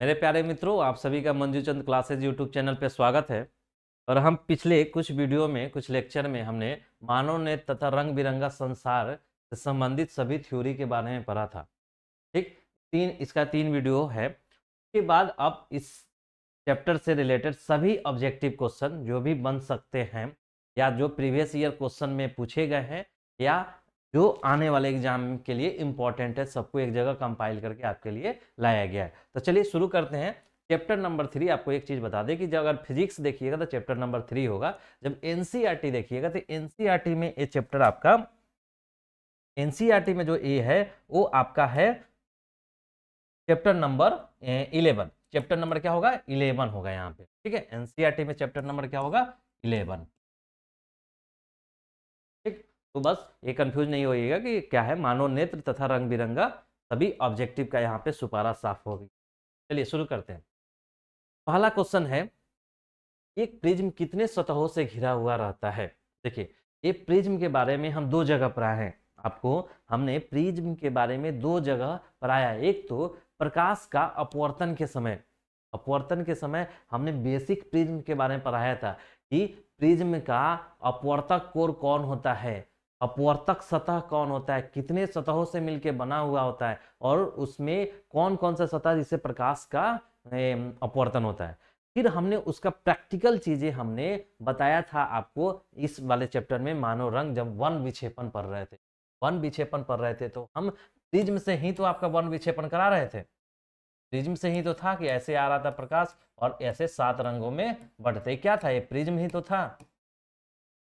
मेरे प्यारे मित्रों, आप सभी का मंजू चंद क्लासेज यूट्यूब चैनल पे स्वागत है। और हम पिछले कुछ वीडियो में, कुछ लेक्चर में हमने मानव नेत्र तथा रंग बिरंगा संसार से संबंधित सभी थ्योरी के बारे में पढ़ा था। ठीक, इसका 3 वीडियो है। उसके बाद अब इस चैप्टर से रिलेटेड सभी ऑब्जेक्टिव क्वेश्चन जो भी बन सकते हैं, या जो प्रीवियस ईयर क्वेश्चन में पूछे गए हैं, या जो आने वाले एग्जाम के लिए इंपॉर्टेंट है, सबको एक जगह कंपाइल करके आपके लिए लाया गया है। तो चलिए शुरू करते हैं। चैप्टर नंबर 3, आपको एक चीज बता दें कि जब अगर फिजिक्स देखिएगा तो चैप्टर नंबर 3 होगा। जब एनसीईआरटी देखिएगा तो एनसीईआरटी में ये चैप्टर आपका, एनसीईआरटी में जो ए है वो आपका है चैप्टर नंबर 11। चैप्टर नंबर क्या होगा? 11 होगा यहाँ पे। ठीक है, एनसीईआरटी में चैप्टर नंबर क्या होगा? 11। ठीक, तो बस ये कंफ्यूज नहीं होइएगा कि क्या है, मानव नेत्र तथा रंग बिरंगा सभी ऑब्जेक्टिव का यहाँ पे सुपारा साफ होगी। चलिए शुरू करते हैं। पहला क्वेश्चन है, एक प्रिज्म कितने सतहों से घिरा हुआ रहता है? देखिए, ये प्रिज्म के बारे में हम 2 जगह पढ़ाए हैं। आपको हमने प्रिज्म के बारे में 2 जगह पढ़ाया। एक तो प्रकाश का अपवर्तन के समय, अपवर्तन के समय हमने बेसिक प्रिज्म के बारे में पढ़ाया था कि प्रिज्म का अपवर्तक कोर कौन होता है, अपवर्तक सतह कौन होता है, कितने सतहों से मिलकर बना हुआ होता है, और उसमें कौन कौन सा सतह जिससे प्रकाश का अपवर्तन होता है। फिर हमने उसका प्रैक्टिकल चीजें हमने बताया था आपको इस वाले चैप्टर में। मानव रंग जब वन विक्षेपण पढ़ रहे थे, वन विक्षेपण पढ़ रहे थे, तो हम प्रिज्म से ही तो आपका वन विक्षेपण करा रहे थे। प्रिज्म से ही तो था कि ऐसे आ रहा था प्रकाश और ऐसे 7 रंगों में बढ़ते। क्या था? ये प्रिज्म ही तो था।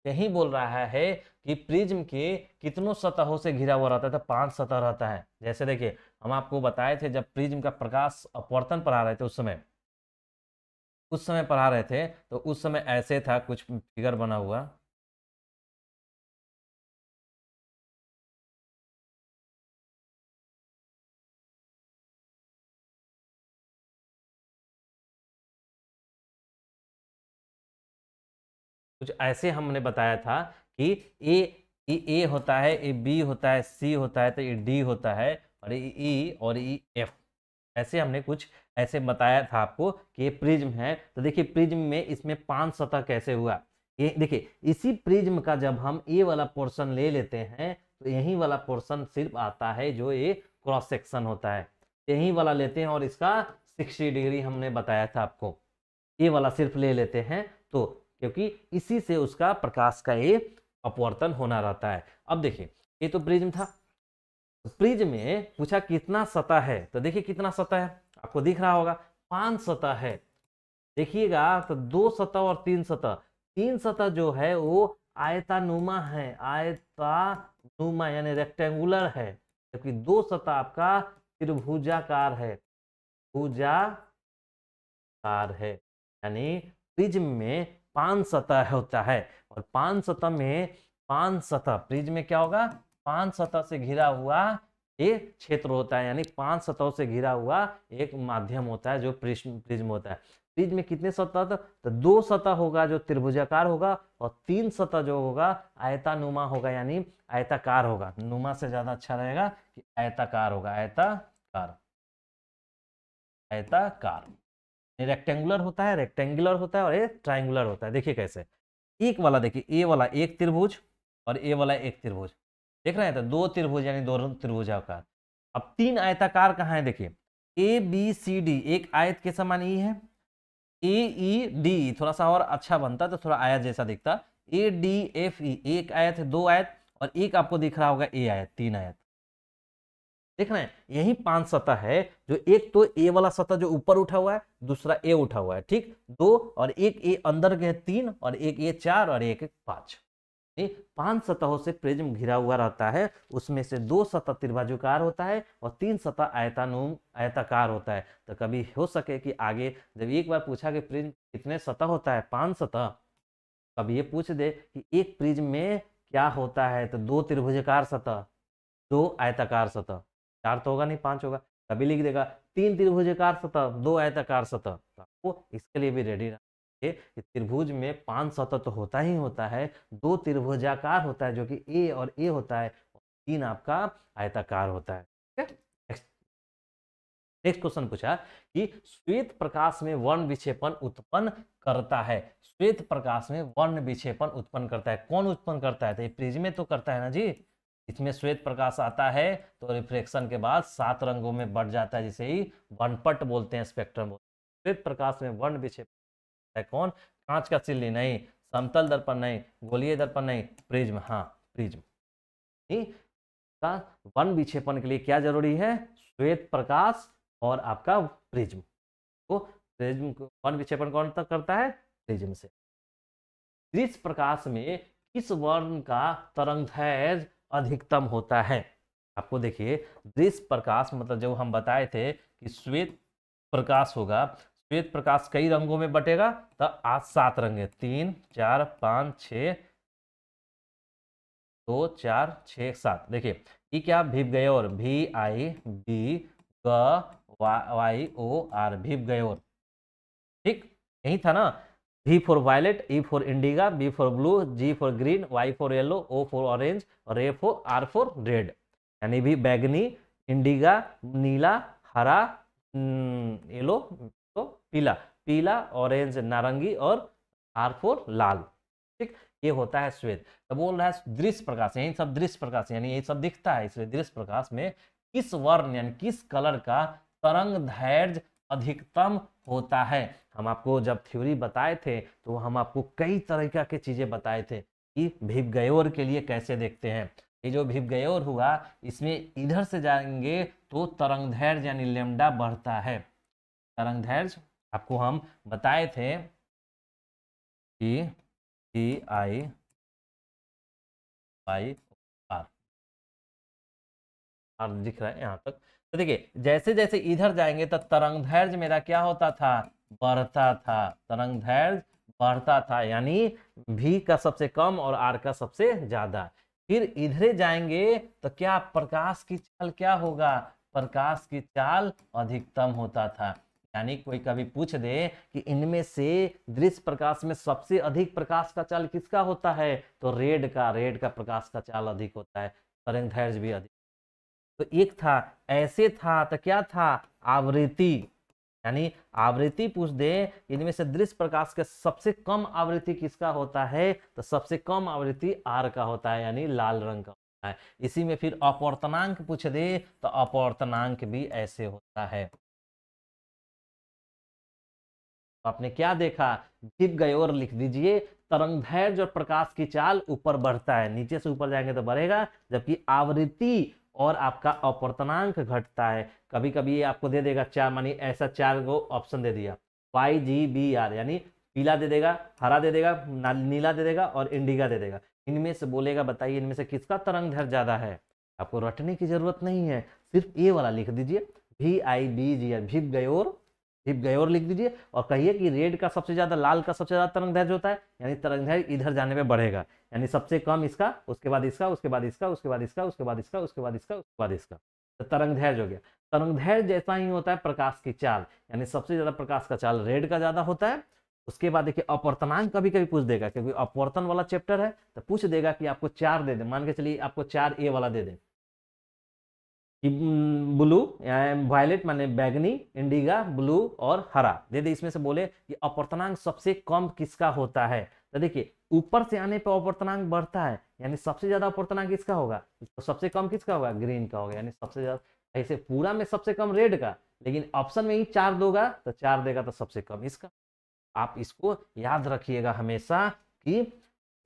यही बोल रहा है कि प्रिज्म के कितनों सतहों से घिरा हुआ रहता था? 5 सतह रहता है। जैसे देखिए, हम आपको बताए थे जब प्रिज्म का प्रकाश अपवर्तन पढ़ा रहे थे, उस समय पढ़ा रहे थे, तो उस समय ऐसे था कुछ फिगर बना हुआ। कुछ ऐसे हमने बताया था कि ए होता है, ए बी होता है, सी होता है, तो ये डी होता है, और ये ई और ये एफ। ऐसे हमने कुछ ऐसे बताया था आपको कि ये प्रिज्म है। तो देखिए, प्रिज्म में इसमें 5 सतह कैसे हुआ? ये देखिए, इसी प्रिज्म का जब हम ए वाला पोर्शन ले लेते हैं तो यही वाला पोर्शन सिर्फ आता है जो ये क्रॉस सेक्शन होता है, यही वाला लेते हैं, और इसका 60 डिग्री हमने बताया था आपको। ये वाला सिर्फ ले लेते हैं तो, क्योंकि इसी से उसका प्रकाश का ये अपवर्तन होना रहता है। अब देखिए, ये तो प्रिज्म था। प्रिज्म में पूछा कितना सतह है, तो देखिए कितना सतह है, आपको दिख रहा होगा 5 सतह है। देखिएगा तो 2 सतह और 3 सतह, 3 सतह जो है वो आयतानुमा है, आयतानुमा यानी रेक्टेंगुलर है, जबकि 2 सतह आपका त्रिभुजाकार है, भुजाकार है। यानी प्रिज्म में 5 सतह होता है, और 5 सतह में 5 सतह, प्रिज्म में क्या होगा? 5 सतह से घिरा हुआ एक क्षेत्र होता है, यानी 5 सतहों से घिरा हुआ एक माध्यम होता है जो प्रिज्म प्रिज्म होता है। प्रिज्म में कितने सतह? तो 2 सतह होगा जो त्रिभुजाकार होगा, और 3 सतह जो होगा आयतानुमा होगा, यानी आयताकार होगा। नुमा से ज्यादा अच्छा रहेगा कि आयताकार होगा, आयताकार, आयताकार। रेक्टेंगुलर होता है, रेक्टेंगुलर होता है, और ये ट्राइंगुलर होता है। देखिए कैसे, एक वाला देखिए, ए वाला एक त्रिभुज और ए वाला एक त्रिभुज, देख रहे हैं? तो 2 त्रिभुज यानी 2 त्रिभुजाकार। अब 3 आयताकार कहाँ है? देखिए, ए बी सी डी एक आयत के समान ई है, ए ई डी थोड़ा सा और अच्छा बनता तो थोड़ा आयत जैसा दिखता, ए डी एफ ई एक आयत है, 2 आयत, और एक आपको दिख रहा होगा ए आयत, 3 आयत। देख रहे हैं, यही 5 सतह है, जो एक तो ए वाला सतह जो ऊपर उठा हुआ है, दूसरा ए उठा हुआ है, ठीक, 2, और एक ए अंदर के 3, और एक ए 4, और एक 5। 5 सतहों से प्रिज्म घिरा हुआ रहता है। उसमें से 2 सतह त्रिभुजाकार होता है और 3 सतह आयताकार होता है। तो कभी हो सके कि आगे जब एक बार पूछा कि प्रिज्म कितने सतह होता है, 5 सतह, कभी ये पूछ दे कि एक प्रिज्म में क्या होता है, तो 2 त्रिभुजाकार सतह, 2 आयताकार सतह, 4 तो होगा नहीं, 5 होगा। कभी लिख देगा 3 त्रिभुजाकार सतह, 2 आयताकार सतह। तो आपको इसके लिए भी रेडी रहना कि त्रिभुज में 5 सतह तो होता ही होता है, 2 त्रिभुजाकार होता है जो कि ए और ए होता है, और 3 आपका आयताकार होता है। ठीक है, नेक्स्ट क्वेश्चन पूछा कि श्वेत प्रकाश में वर्ण विक्षेपण उत्पन्न करता है। श्वेत प्रकाश में वर्ण विक्षेपण उत्पन्न करता है, कौन उत्पन्न करता है? तो ये प्रिज्म तो करता है ना जी। इसमें श्वेत प्रकाश आता है तो रिफ्लेक्शन के बाद 7 रंगों में बढ़ जाता है, जिसे ही वर्णपट बोलते हैं, स्पेक्ट्रम बोलते हैं। श्वेत प्रकाश में वर्ण विक्षेपण है कौन? कांच का सिल्ली नहीं, समतल दर्पण नहीं, गोलीय दर्पण नहीं, प्रिज्म। हाँ, प्रिज्म। का वर्ण विक्षेपण के लिए क्या जरूरी है? श्वेत प्रकाश और आपका प्रिज्म। तो प्रिज्म वर्ण विक्षेपण कौन तक करता है? प्रिज्म से। दृश्य प्रकाश में किस वर्ण का तरंगदैर्घ्य अधिकतम होता है? आपको देखिए, दृश्य प्रकाश मतलब जो हम बताए थे कि श्वेत प्रकाश होगा, श्वेत प्रकाश कई रंगों में बटेगा, तो आज 7 रंग है, 3 4 5 6 2 4 6 7। देखिए ये क्या? भिबगयोर, VIBGYOR, भिबगयोर। ठीक, यही था ना। V for violet, E for indigo, B for blue, G for green, Y for yellow, O for orange और R फॉर रेड। यानी भी बैगनी, इंडिगा नीला, हरा येलो, तो पीला, पीला ऑरेंज नारंगी और R फॉर लाल। ठीक, ये होता है श्वेत। तो बोल रहा है दृश्य प्रकाश, यही सब दृश्य प्रकाश यानी ये सब दिखता है, इसलिए दृश्य प्रकाश में किस वर्ण यानी किस कलर का तरंगदैर्घ्य अधिकतम होता है? हम आपको जब थ्योरी बताए थे तो हम आपको कई तरह के चीजें बताए थे कि भिबगयोर के लिए कैसे देखते हैं। ये जो भिबगयोर हुआ, इसमें इधर से जाएंगे तो तरंगदैर्घ्य यानी लेमडा बढ़ता है। तरंगदैर्घ्य आपको हम बताए थे कि TI/R। दिख रहा है यहाँ तक। तो देखिए जैसे जैसे इधर जाएंगे तो तरंगदैर्घ्य मेरा क्या होता था? बढ़ता था। तरंगदैर्घ्य बढ़ता था, यानी V का सबसे कम और R का सबसे ज्यादा। फिर इधरे जाएंगे तो क्या प्रकाश की चाल क्या होगा? प्रकाश की चाल अधिकतम होता था। यानी कोई कभी पूछ दे कि इनमें से दृश्य प्रकाश में सबसे अधिक प्रकाश का चाल किसका होता है? तो रेड का प्रकाश का चाल अधिक होता है, तरंगदैर्घ्य भी अधिक। तो एक था ऐसे था, तो क्या था? आवृत्ति। यानी आवृत्ति पूछ दे इनमें से दृश्य प्रकाश के सबसे कम आवृत्ति किसका होता है? तो सबसे कम आवृत्ति R का होता है, यानी लाल रंग का होता है। इसी में फिर अपवर्तनांक पूछ दे तो अपवर्तनांक भी ऐसे होता है। तो आपने क्या देखा? भिबगयोर लिख दीजिए। तरंगदैर्घ्य और प्रकाश की चाल ऊपर बढ़ता है, नीचे से ऊपर जाएंगे तो बढ़ेगा, जबकि आवृत्ति और आपका अपवर्तनांक घटता है। कभी कभी ये आपको दे देगा 4, मानी ऐसा 4 को ऑप्शन दे दिया, YGBR, यानी पीला दे देगा, हरा दे देगा, नीला दे देगा और इंडिगा दे देगा। इनमें से बोलेगा बताइए इनमें से किसका तरंगदैर्घ्य ज्यादा है? आपको रटने की जरूरत नहीं है, सिर्फ ए वाला लिख दीजिए, VIBGR, भिबगयोर। भिबगयोर लिख दीजिए और कहिए कि रेड का सबसे ज्यादा, लाल का सबसे ज्यादा तरंगदैर्घ्य होता है, यानी तरंगदैर्घ्य इधर जाने पे बढ़ेगा। यानी सबसे कम इसका, उसके बाद इसका, उसके बाद इसका, उसके बाद इसका, उसके बाद इसका, उसके बाद इसका, उसके बाद इसका, तो तरंगदैर्घ्य हो गया। तरंगदैर्घ्य जैसा ही होता है प्रकाश की चाल, यानी सबसे ज्यादा प्रकाश का चाल रेड का ज्यादा होता है। उसके बाद देखिए अपवर्तनांक कभी कभी पूछ देगा, क्योंकि अपवर्तन वाला चैप्टर है, तो पूछ देगा कि आपको 4 दे दे, मान के चलिए आपको 4A वाला दे दे कि ब्लू वायलेट माने बैगनी, इंडिगा, ब्लू और हरा दे दे। इसमें से बोले कि अपवर्तनांक सबसे कम किसका होता है? तो देखिए ऊपर से आने पर अपवर्तनांक बढ़ता है, यानी सबसे ज्यादा अपवर्तनांक किसका होगा? तो सबसे कम किसका होगा? ग्रीन का होगा, यानी सबसे ज्यादा। ऐसे पूरा में सबसे कम रेड का, लेकिन ऑप्शन में ही 4 दोगा तो 4 देगा तो सबसे कम इसका। आप इसको याद रखिएगा हमेशा कि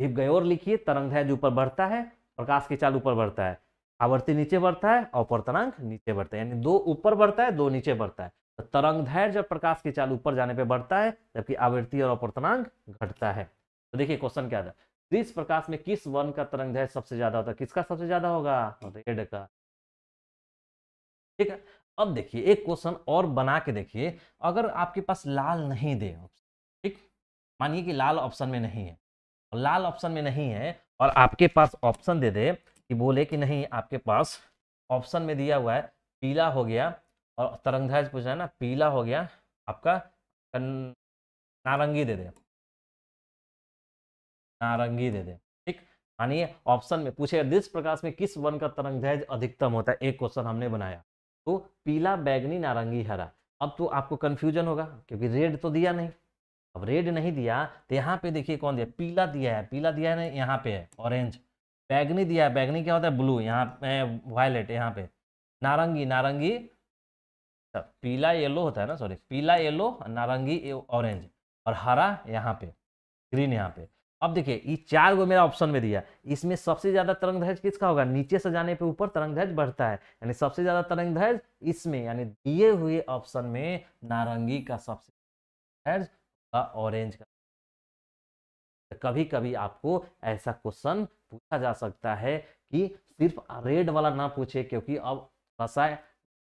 भिबगयोर लिखिए, तरंगदैर्घ्य ऊपर बढ़ता है, प्रकाश की चाल ऊपर बढ़ता है, आवर्ती नीचे बढ़ता है, अपवर्तनांक नीचे बढ़ता है, यानी 2 ऊपर बढ़ता है 2 नीचे बढ़ता है। तो तरंगदैर्घ्य जब प्रकाश की चाल ऊपर जाने पे बढ़ता है, जबकि आवृत्ति और अपवर्तनांक घटता है। तो देखिए क्वेश्चन क्या था? दृश्य प्रकाश में किस वर्ण का तरंगदैर्घ्य सबसे ज्यादा होता है? किसका सबसे ज्यादा होगा? रेड का। ठीक है, अब देखिए एक क्वेश्चन और बना के देखिए। अगर आपके पास लाल नहीं दे, ठीक, मानिए कि लाल ऑप्शन में नहीं है, लाल ऑप्शन में नहीं है और आपके पास ऑप्शन दे दे कि बोले कि नहीं आपके पास ऑप्शन में दिया हुआ है पीला हो गया, और तरंगदैर्घ्य पूछा है ना, पीला हो गया आपका, नारंगी दे दे, नारंगी दे दे। ठीक, मानिए ऑप्शन में पूछे दृश्य प्रकाश में किस वर्ण का तरंगदैर्घ्य अधिकतम होता है, एक क्वेश्चन हमने बनाया। तो पीला, बैगनी, नारंगी, हरा। अब तो आपको कंफ्यूजन होगा क्योंकि रेड तो दिया नहीं। अब रेड नहीं दिया तो यहाँ पे देखिए कौन दिया, पीला दिया है, पीला दिया है ना, यहाँ पे है ऑरेंज। बैगनी दिया है, बैगनी क्या होता है, ब्लू, यहाँ पे वायलेट, यहाँ पे नारंगी, नारंगी पीला येलो होता है ना, सॉरी, पीला येलो, नारंगी ऑरेंज, और हरा यहाँ पे, ग्रीन यहाँ पे। अब देखिए ये 4 गो मेरा ऑप्शन में दिया, इसमें सबसे ज्यादा तरंग दैर्घ्य किसका होगा, नीचे से जाने पे ऊपर तरंग दैर्घ्य बढ़ता है, यानी सबसे ज्यादा तरंग दैर्घ्य इसमें, यानी दिए हुए ऑप्शन में नारंगी का सबसे दैर्घ्य का ऑरेंज का। कभी कभी आपको ऐसा क्वेश्चन पूछा जा सकता है कि सिर्फ रेड वाला ना पूछे, क्योंकि अब थोड़ा सा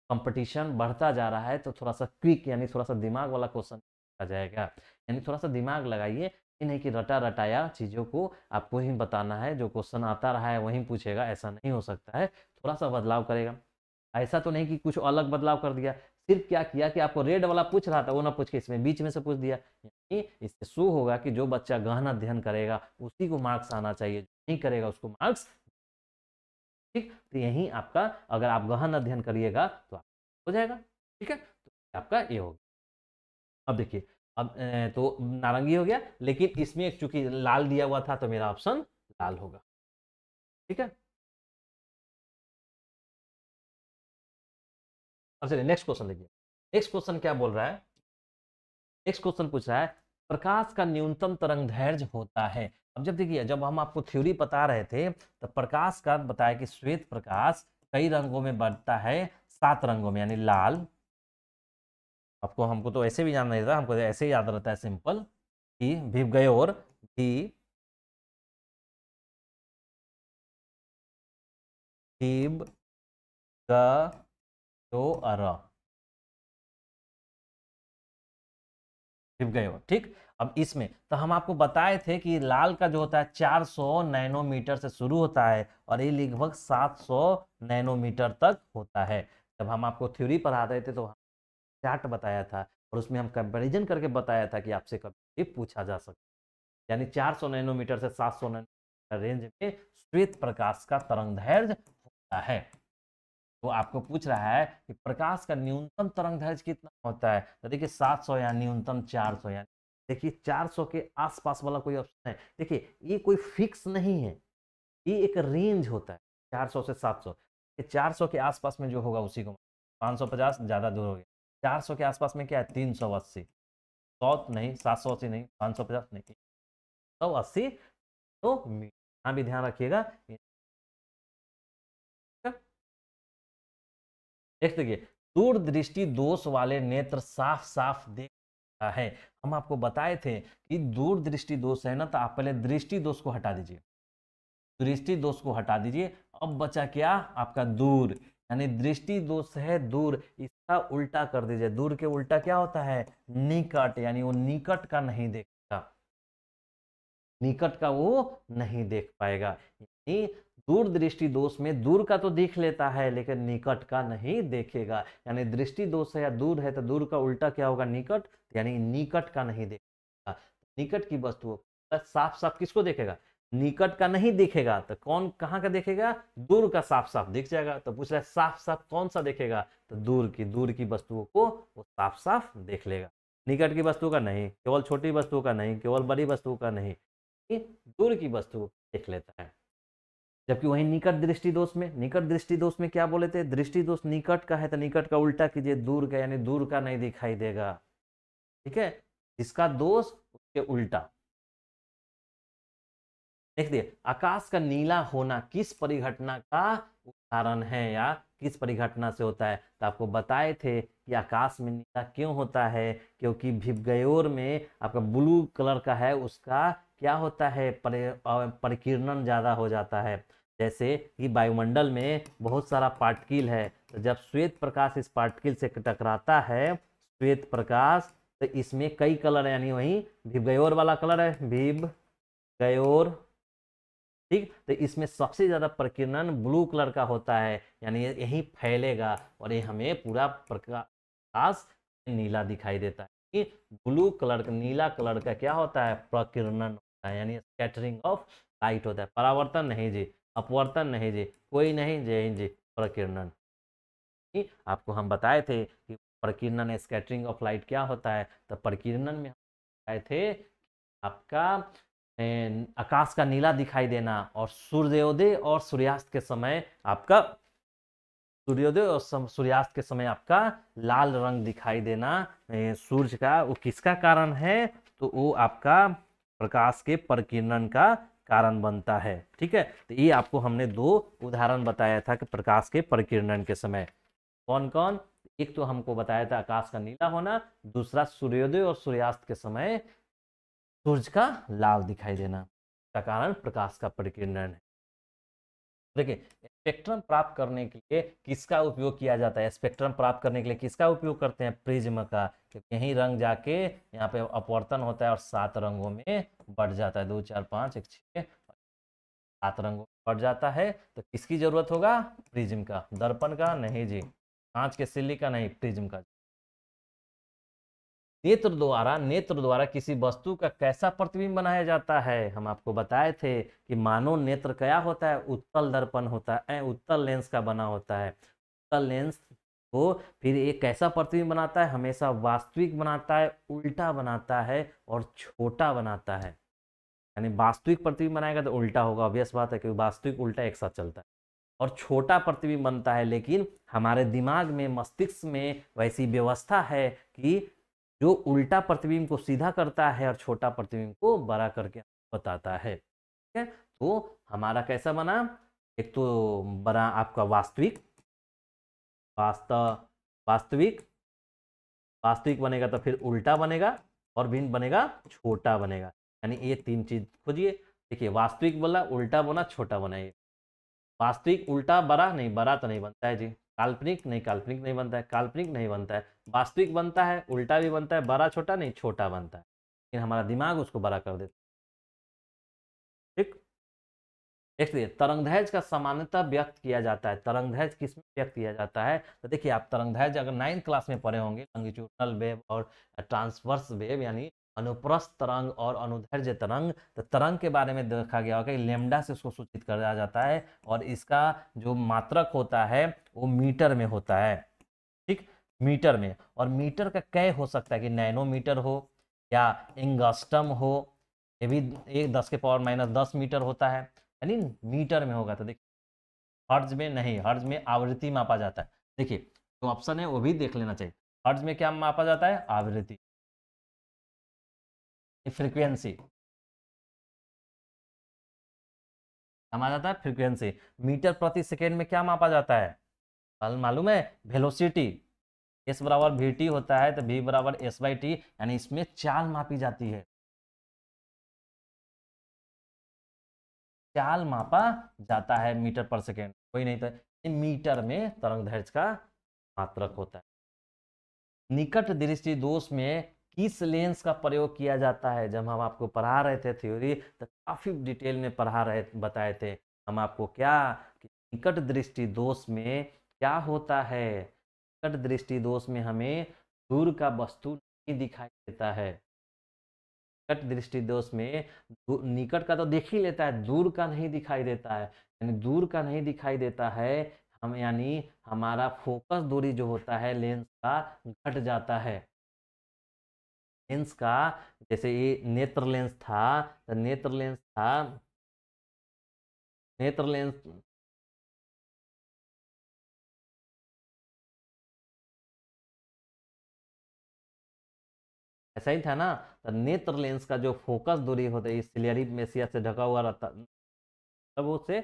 कंपटीशन बढ़ता जा रहा है, तो थोड़ा सा क्विक यानी थोड़ा सा दिमाग वाला क्वेश्चन पूछा जाएगा। यानी थोड़ा सा दिमाग लगाइए, ये नहीं कि रटा रटाया चीज़ों को आपको ही बताना है, जो क्वेश्चन आता रहा है वहीं पूछेगा, ऐसा नहीं हो सकता है, थोड़ा सा बदलाव करेगा। ऐसा तो नहीं कि कुछ अलग बदलाव कर दिया, सिर्फ क्या किया कि आपको रेड वाला पूछ रहा था वो ना पूछ के इसमें बीच में से पूछ दिया। यानी इससे शो होगा कि जो बच्चा गहन अध्ययन करेगा उसी को मार्क्स आना चाहिए, जो नहीं करेगा उसको मार्क्स, ठीक। तो यही आपका, अगर आप गहन अध्ययन करिएगा तो हो जाएगा, ठीक है, तो आपका ये होगा। अब देखिए, अब तो नारंगी हो गया, लेकिन इसमें चूंकि लाल दिया हुआ था तो मेरा ऑप्शन लाल होगा, ठीक है। अब चलिए नेक्स्ट क्वेश्चन देखिए, नेक्स्ट क्वेश्चन क्या बोल रहा है, नेक्स्ट क्वेश्चन पूछ रहा है प्रकाश का न्यूनतम तरंग दैर्घ्य होता है। अब जब देखिए, जब हम आपको थ्योरी बता रहे थे तो प्रकाश का बताया कि श्वेत प्रकाश कई रंगों में बढ़ता है, 7 रंगों में, यानी लाल, आपको हमको तो ऐसे भी जानना रहता है, हमको ऐसे ही याद रहता है सिंपल, कि भिवगयोर, भी भिव ग यो अर, भिवगयोर, ठीक। अब इसमें तो हम आपको बताए थे कि लाल का जो होता है 400 नैनोमीटर से शुरू होता है और ये लगभग 700 नैनोमीटर तक होता है। जब हम आपको थ्योरी पढ़ा रहे थे तो चार्ट बताया था और उसमें हम कंपैरिजन करके बताया था कि आपसे कभी पूछा जा सकता है, यानी 400 नैनोमीटर से 700 नैनोमीटर रेंज में श्वेत प्रकाश का तरंग दैर्घ्य होता है। तो आपको पूछ रहा है कि प्रकाश का न्यूनतम तरंग दैर्घ्य कितना होता है, तो देखिए 700 या न्यूनतम 400, यानी देखिए 400 के आसपास वाला कोई ऑप्शन है, देखिए ये कोई फिक्स नहीं है, ये एक रेंज होता है 400 से 700, 400 के आसपास में जो होगा उसी को, 550 ज़्यादा दूर हो गया, 400 के आसपास में क्या है, 380, 100 नहीं, 780 नहीं, 550 नहीं, 180, तो यहाँ भी ध्यान रखिएगा। नेक्स्ट देखिए, दूर दृष्टि दोष वाले नेत्र साफ साफ देख सकता है। हम आपको बताए थे कि दूर दृष्टि दोष है ना, तो आप पहले दृष्टि दोष को हटा दीजिए, दृष्टि दोष को हटा दीजिए, अब बचा क्या आपका दूर, यानी दृष्टि दोष है दूर, इसका उल्टा कर दीजिए, दूर के उल्टा क्या होता है, निकट, यानी वो निकट का नहीं देखता, निकट का वो नहीं देख पाएगा, यानी दूर दृष्टि दोष में दूर का तो देख लेता है लेकिन निकट का नहीं देखेगा, यानी दृष्टि दोष है या दूर है तो दूर का उल्टा क्या होगा, निकट, यानी निकट का नहीं देखेगा। निकट की वस्तु साफ साफ किसको देखेगा, निकट का नहीं देखेगा, तो कौन कहाँ का देखेगा, दूर का साफ साफ दिख जाएगा। तो पूछ रहा है साफ साफ कौन सा देखेगा, तो दूर की वस्तुओं को वो साफ साफ देख लेगा, निकट की वस्तु का नहीं, केवल छोटी वस्तु का नहीं, केवल बड़ी वस्तु का नहीं, दूर की वस्तु देख लेता है। जबकि वहीं निकट दृष्टि दोष में, निकट दृष्टि दोष में क्या बोले थे, दृष्टि दोष निकट का है तो निकट का उल्टा कीजिए, दूर का, यानी दूर का नहीं दिखाई देगा, ठीक है, जिसका दोष उसके उल्टा। देखिए, आकाश का नीला होना किस परिघटना का उदाहरण है या किस परिघटना से होता है, तो आपको बताए थे कि आकाश में नीला क्यों होता है, क्योंकि भिवगयोर में आपका ब्लू कलर का है, उसका क्या होता है, परिकीर्णन ज्यादा हो जाता है। जैसे कि वायुमंडल में बहुत सारा पार्टिकल है, तो जब श्वेत प्रकाश इस पार्टिकल से टकराता है, श्वेत प्रकाश, तो इसमें कई कलर है, यानी वही भिवगयोर वाला कलर है, भिवगयोर, ठीक। तो इसमें सबसे ज्यादा प्रकीर्णन ब्लू कलर का होता है, यानी यही फैलेगा और ये हमें पूरा प्रकाश नीला दिखाई देता है, कि ब्लू कलर का, नीला कलर का क्या होता है, प्रकीर्णन होता है, यानी स्कैटरिंग ऑफ लाइट होता है, परावर्तन नहीं जी, अपवर्तन नहीं जी, कोई नहीं, जय हिंद जी, प्रकीर्णन। यानी आपको हम बताए थे कि प्रकीर्णन स्कैटरिंग ऑफ लाइट क्या होता है। तो प्रकीर्णन में हम बताए थे आपका आकाश का नीला दिखाई देना और सूर्योदय और सूर्यास्त के समय आपका सूर्योदय और सूर्यास्त के समय आपका लाल रंग दिखाई देना सूर्य का, वो किसका कारण है? तो वो आपका प्रकाश के प्रकीर्णन का कारण बनता है। ठीक है, तो ये आपको हमने दो उदाहरण बताया था कि प्रकाश के प्रकीर्णन के समय कौन कौन। एक तो हमको बताया था आकाश का नीला होना, दूसरा सूर्योदय और सूर्यास्त के समय सूर्य का लाल दिखाई देना का कारण प्रकाश का प्रकीर्णन है। देखिए, स्पेक्ट्रम प्राप्त करने के लिए किसका उपयोग किया जाता है? स्पेक्ट्रम प्राप्त करने के लिए किसका उपयोग करते हैं? प्रिज्म का, क्योंकि यही रंग जाके यहाँ पे अपवर्तन होता है और 7 रंगों में बढ़ जाता है। 2 4 5 1 6 7 रंगों में बढ़ जाता है। तो किसकी जरूरत होगा? प्रिज्म का। दर्पण का नहीं जी, कांच के सिल्ली का नहीं, प्रिज्म का। नेत्र द्वारा किसी वस्तु का कैसा प्रतिबिंब बनाया जाता है? हम आपको बताए थे कि मानव नेत्र क्या होता है? उत्तल दर्पण होता है, उत्तल लेंस का बना होता है। उत्तल लेंस को फिर एक कैसा प्रतिबिंब बनाता है? हमेशा वास्तविक बनाता है, उल्टा बनाता है और छोटा बनाता है। यानी वास्तविक प्रतिबिंब बनाएगा तो उल्टा होगा, ऑब्वियस बात है, क्योंकि वास्तविक उल्टा एक साथ चलता है। और छोटा प्रतिबिंब बनता है, लेकिन हमारे दिमाग में, मस्तिष्क में वैसी व्यवस्था है कि जो उल्टा प्रतिबिंब को सीधा करता है और छोटा प्रतिबिंब को बड़ा करके बताता है। ठीक है, तो हमारा कैसा बना? एक तो बना आपका वास्तविक, वास्तविक वास्तविक बनेगा तो फिर उल्टा बनेगा और भिन्न बनेगा, छोटा बनेगा। यानी ये 3 चीज खोजिए। देखिए, वास्तविक बोला, उल्टा बोला, छोटा बना। ये वास्तविक उल्टा बड़ा नहीं, बड़ा तो नहीं बनता है जी। काल्पनिक नहीं, काल्पनिक नहीं बनता है, काल्पनिक नहीं बनता है। वास्तविक बनता है, उल्टा भी बनता है, बड़ा छोटा नहीं, छोटा बनता है, लेकिन हमारा दिमाग उसको बड़ा कर देता है। ठीक, देखिए तरंगदैर्घ्य का सामान्यतः व्यक्त किया जाता है। तरंगदैर्घ्य किस में व्यक्त किया जाता है? तो देखिए, आप तरंगदैर्घ्य अगर 9th क्लास में पढ़े होंगे, लॉन्गिट्यूडनल वेव और ट्रांसवर्स वेव, यानी अनुप्रस्थ तरंग और अनुदैर्घ्य तरंग। तो तरंग के बारे में देखा गया होगा कि लैम्डा से उसको सूचित किया जाता है और इसका जो मात्रक होता है वो मीटर में होता है। ठीक, मीटर में। और मीटर का कै हो सकता है कि नैनोमीटर हो या एंगस्ट्रम हो, ये भी 10⁻⁻10 मीटर होता है, यानी मीटर में होगा। तो देखिए, हर्ट्ज में नहीं, हर्ट्ज में आवृत्ति मापा जाता है। देखिए, जो ऑप्शन है वो भी देख लेना चाहिए। हर्ट्ज में क्या मापा जाता है? आवृत्ति, फ्रीक्वेंसी मापा जाता है, फ्रीक्वेंसी। मीटर प्रति सेकेंड में क्या मापा जाता है? मालूम है? वेलोसिटी। एस बराबर वी टी होता है, तो वी बराबर एस बाई टी, यानी इसमें चाल मापी जाती है। चाल मापा जाता है मीटर पर सेकेंड, कोई नहीं। तो मीटर में तरंगदैर्घ्य का मात्रक होता है। निकट दृष्टि दोष में किस लेंस का प्रयोग किया जाता है? जब हम आपको पढ़ा रहे थे थ्योरी, तो काफी डिटेल में पढ़ा रहे बताए थे हम आपको क्या, कि निकट दृष्टि दोष में क्या होता है। निकट दृष्टि दोष में हमें दूर का वस्तु नहीं दिखाई देता है। निकट दृष्टि दोष में निकट का तो देख ही लेता है, दूर का नहीं दिखाई देता है। यानी दूर का नहीं दिखाई देता है, हम यानी हमारा फोकस दूरी जो होता है लेंस का घट जाता है। लेंस का, जैसे ये नेत्र लेंस था, तो नेत्र लेंस ऐसा ही था ना। तो नेत्र लेंस का जो फोकस दूरी होता है, सिलियरी मेसिया से ढका हुआ रहता, तब उसे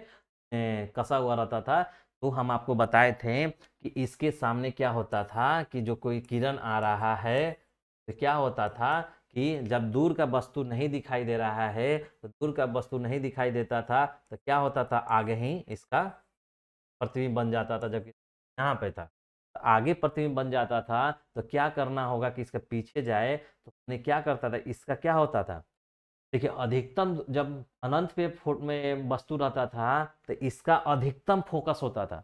कसा हुआ रहता था। तो हम आपको बताए थे कि इसके सामने क्या होता था कि जो कोई किरण आ रहा है, तो क्या होता था कि जब दूर का वस्तु नहीं दिखाई दे रहा है, तो दूर का वस्तु नहीं दिखाई देता था, तो क्या होता था, आगे ही इसका प्रतिबिंब बन जाता था। जबकि यहाँ पे था, तो आगे प्रतिबिंब बन जाता था। तो क्या करना होगा कि इसके पीछे जाए, तो उसने क्या करता था, इसका क्या होता था, देखिए अधिकतम जब अनंत पे में वस्तु रहता था, तो इसका अधिकतम फोकस होता था।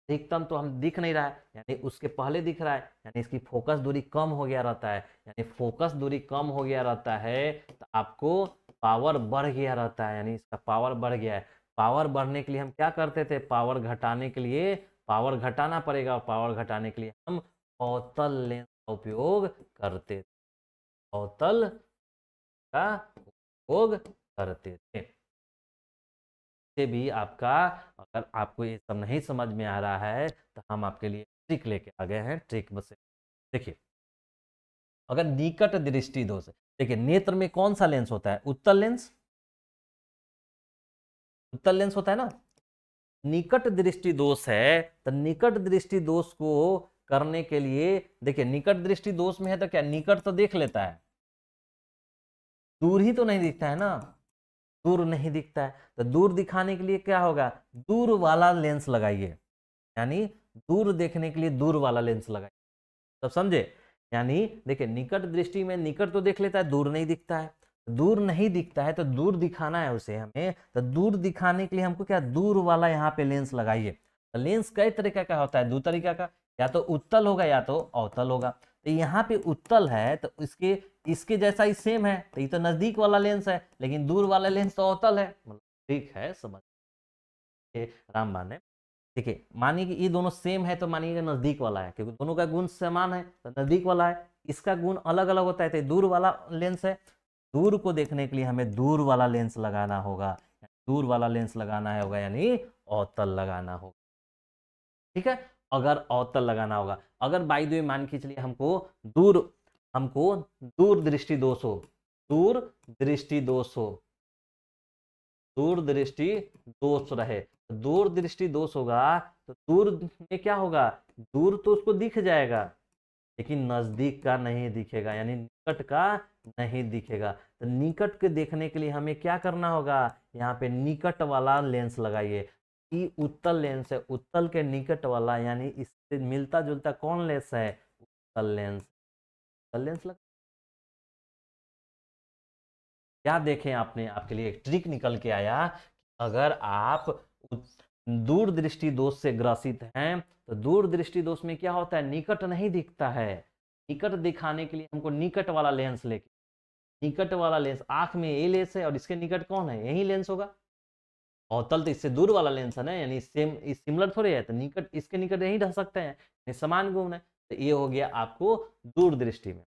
अधिकतम तो हम दिख नहीं रहा है, यानी उसके पहले दिख रहा है, यानी इसकी फोकस दूरी कम हो गया रहता है। यानी फोकस दूरी कम हो गया रहता है, तो आपको पावर बढ़ गया रहता है, यानी इसका पावर बढ़ गया है। पावर बढ़ने के लिए हम क्या करते थे? पावर घटाने के लिए पावर घटाना पड़ेगा, और पावर घटाने के लिए हम अवतल लेंस का उपयोग करते थे, अवतल का उपयोग करते थे। से भी आपका, अगर आपको ये सब नहीं समझ में आ रहा है तो हम आपके लिए ट्रिक लेके आ गए हैं। ट्रिक बस देखिए, अगर निकट दृष्टि दोष है, देखिए नेत्र में कौन सा लेंस होता है? उत्तल लेंस, उत्तल लेंस होता है ना। निकट दृष्टि दोष है तो निकट दृष्टि दोष को करने के लिए, देखिए निकट दृष्टि दोष में है तो क्या, निकट तो देख लेता है, दूर ही तो नहीं दिखता है ना, दूर नहीं दिखता है, तो दूर दिखाने के लिए क्या होगा, दूर वाला लेंस लगाइए, यानी दूर देखने के लिए दूर वाला लेंस लगाइए। तब समझे? यानी देखिए निकट दृष्टि में निकट तो देख लेता है, दूर नहीं दिखता है, दूर नहीं दिखता है तो दूर दिखाना है उसे हमें, तो दूर दिखाने के लिए हमको क्या, दूर वाला यहाँ पे लेंस लगाइए। तो लेंस कई तरीके का होता है, दो तरीका का, या तो उत्तल होगा या तो अवतल होगा। तो यहाँ पे उत्तल है तो इसके इसके जैसा ही सेम है, तो ये तो नजदीक वाला लेंस है, लेकिन दूर वाला लेंस तो अवतल है। मतलब ठीक है, समझ रामबान है। देखिए मानिए कि ये दोनों सेम है तो मानिए नजदीक वाला है, क्योंकि दोनों का गुण समान है तो नजदीक वाला है। इसका गुण अलग अलग होता है तो दूर वाला लेंस है। दूर को देखने के लिए हमें दूर वाला लेंस लगाना होगा, दूर वाला लेंस लगाना होगा, यानी अवतल लगाना होगा। ठीक है, अगर अवतल लगाना होगा, अगर बाई द वे मान के चलिए हमको दूर दृष्टि दोष हो, दूर दृष्टि दोष हो, दूर दृष्टि दोष रहे, दूर दृष्टि दोष होगा तो दूर में क्या होगा, दूर तो उसको दिख जाएगा लेकिन नजदीक का नहीं दिखेगा, यानी निकट का नहीं दिखेगा। तो निकट के देखने के लिए हमें क्या करना होगा, यहाँ पे निकट वाला लेंस लगाइए। ये उत्तल लेंस है, उत्तल के निकट वाला, यानी इससे मिलता जुलता कौन लेंस है, उत्तल लेंस। उत्तल लेंस लगा, क्या देखें आपने, आपके लिए एक ट्रिक निकल के आया। अगर आप दूर दृष्टि दोष से ग्रसित हैं तो दूर दृष्टि दोष में क्या होता है, निकट नहीं दिखता है, निकट दिखाने के लिए हमको निकट वाला लेंस लेके, निकट वाला लेंस आंख में ये लेंस है और इसके निकट कौन है, यही लेंस होगा। अवतल तो इससे दूर वाला लेंस है ना, यानी सेम सिमिलर थोड़े है, तो निकट इसके निकट यही ढह सकते हैं, ये समान गुण है। तो ये हो गया आपको दूर दृष्टि में।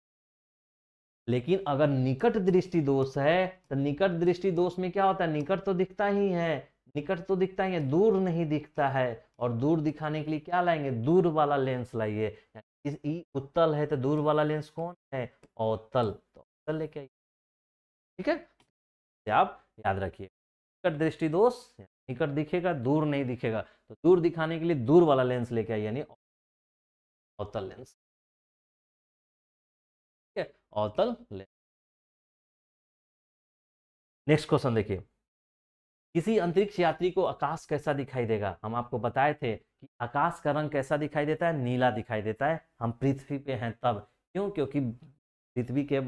लेकिन अगर निकट दृष्टि दोष है तो निकट दृष्टि दोष में क्या होता है, निकट तो दिखता ही है, निकट तो दिखता ही है, दूर नहीं दिखता है, और दूर दिखाने के लिए क्या लाएंगे, दूर वाला लेंस लाइए। उत्तल है तो दूर वाला लेंस कौन है, अवतल, तो अवतल लेके आइए। ठीक है, आप याद रखिए, निकट दृष्टि दोष, निकट दिखेगा दूर नहीं दिखेगा, तो दूर दिखाने के लिए दूर वाला लेंस लेके आइए, यानी अवतल लेंस। ठीक है, अवतल लेंस। नेक्स्ट क्वेश्चन देखिए, किसी अंतरिक्ष यात्री को आकाश कैसा दिखाई देगा? हम आपको बताए थे कि आकाश का रंग कैसा दिखाई देता है, नीला दिखाई देता है। हम पृथ्वी पे हैं तब, क्यों, क्योंकि पृथ्वी के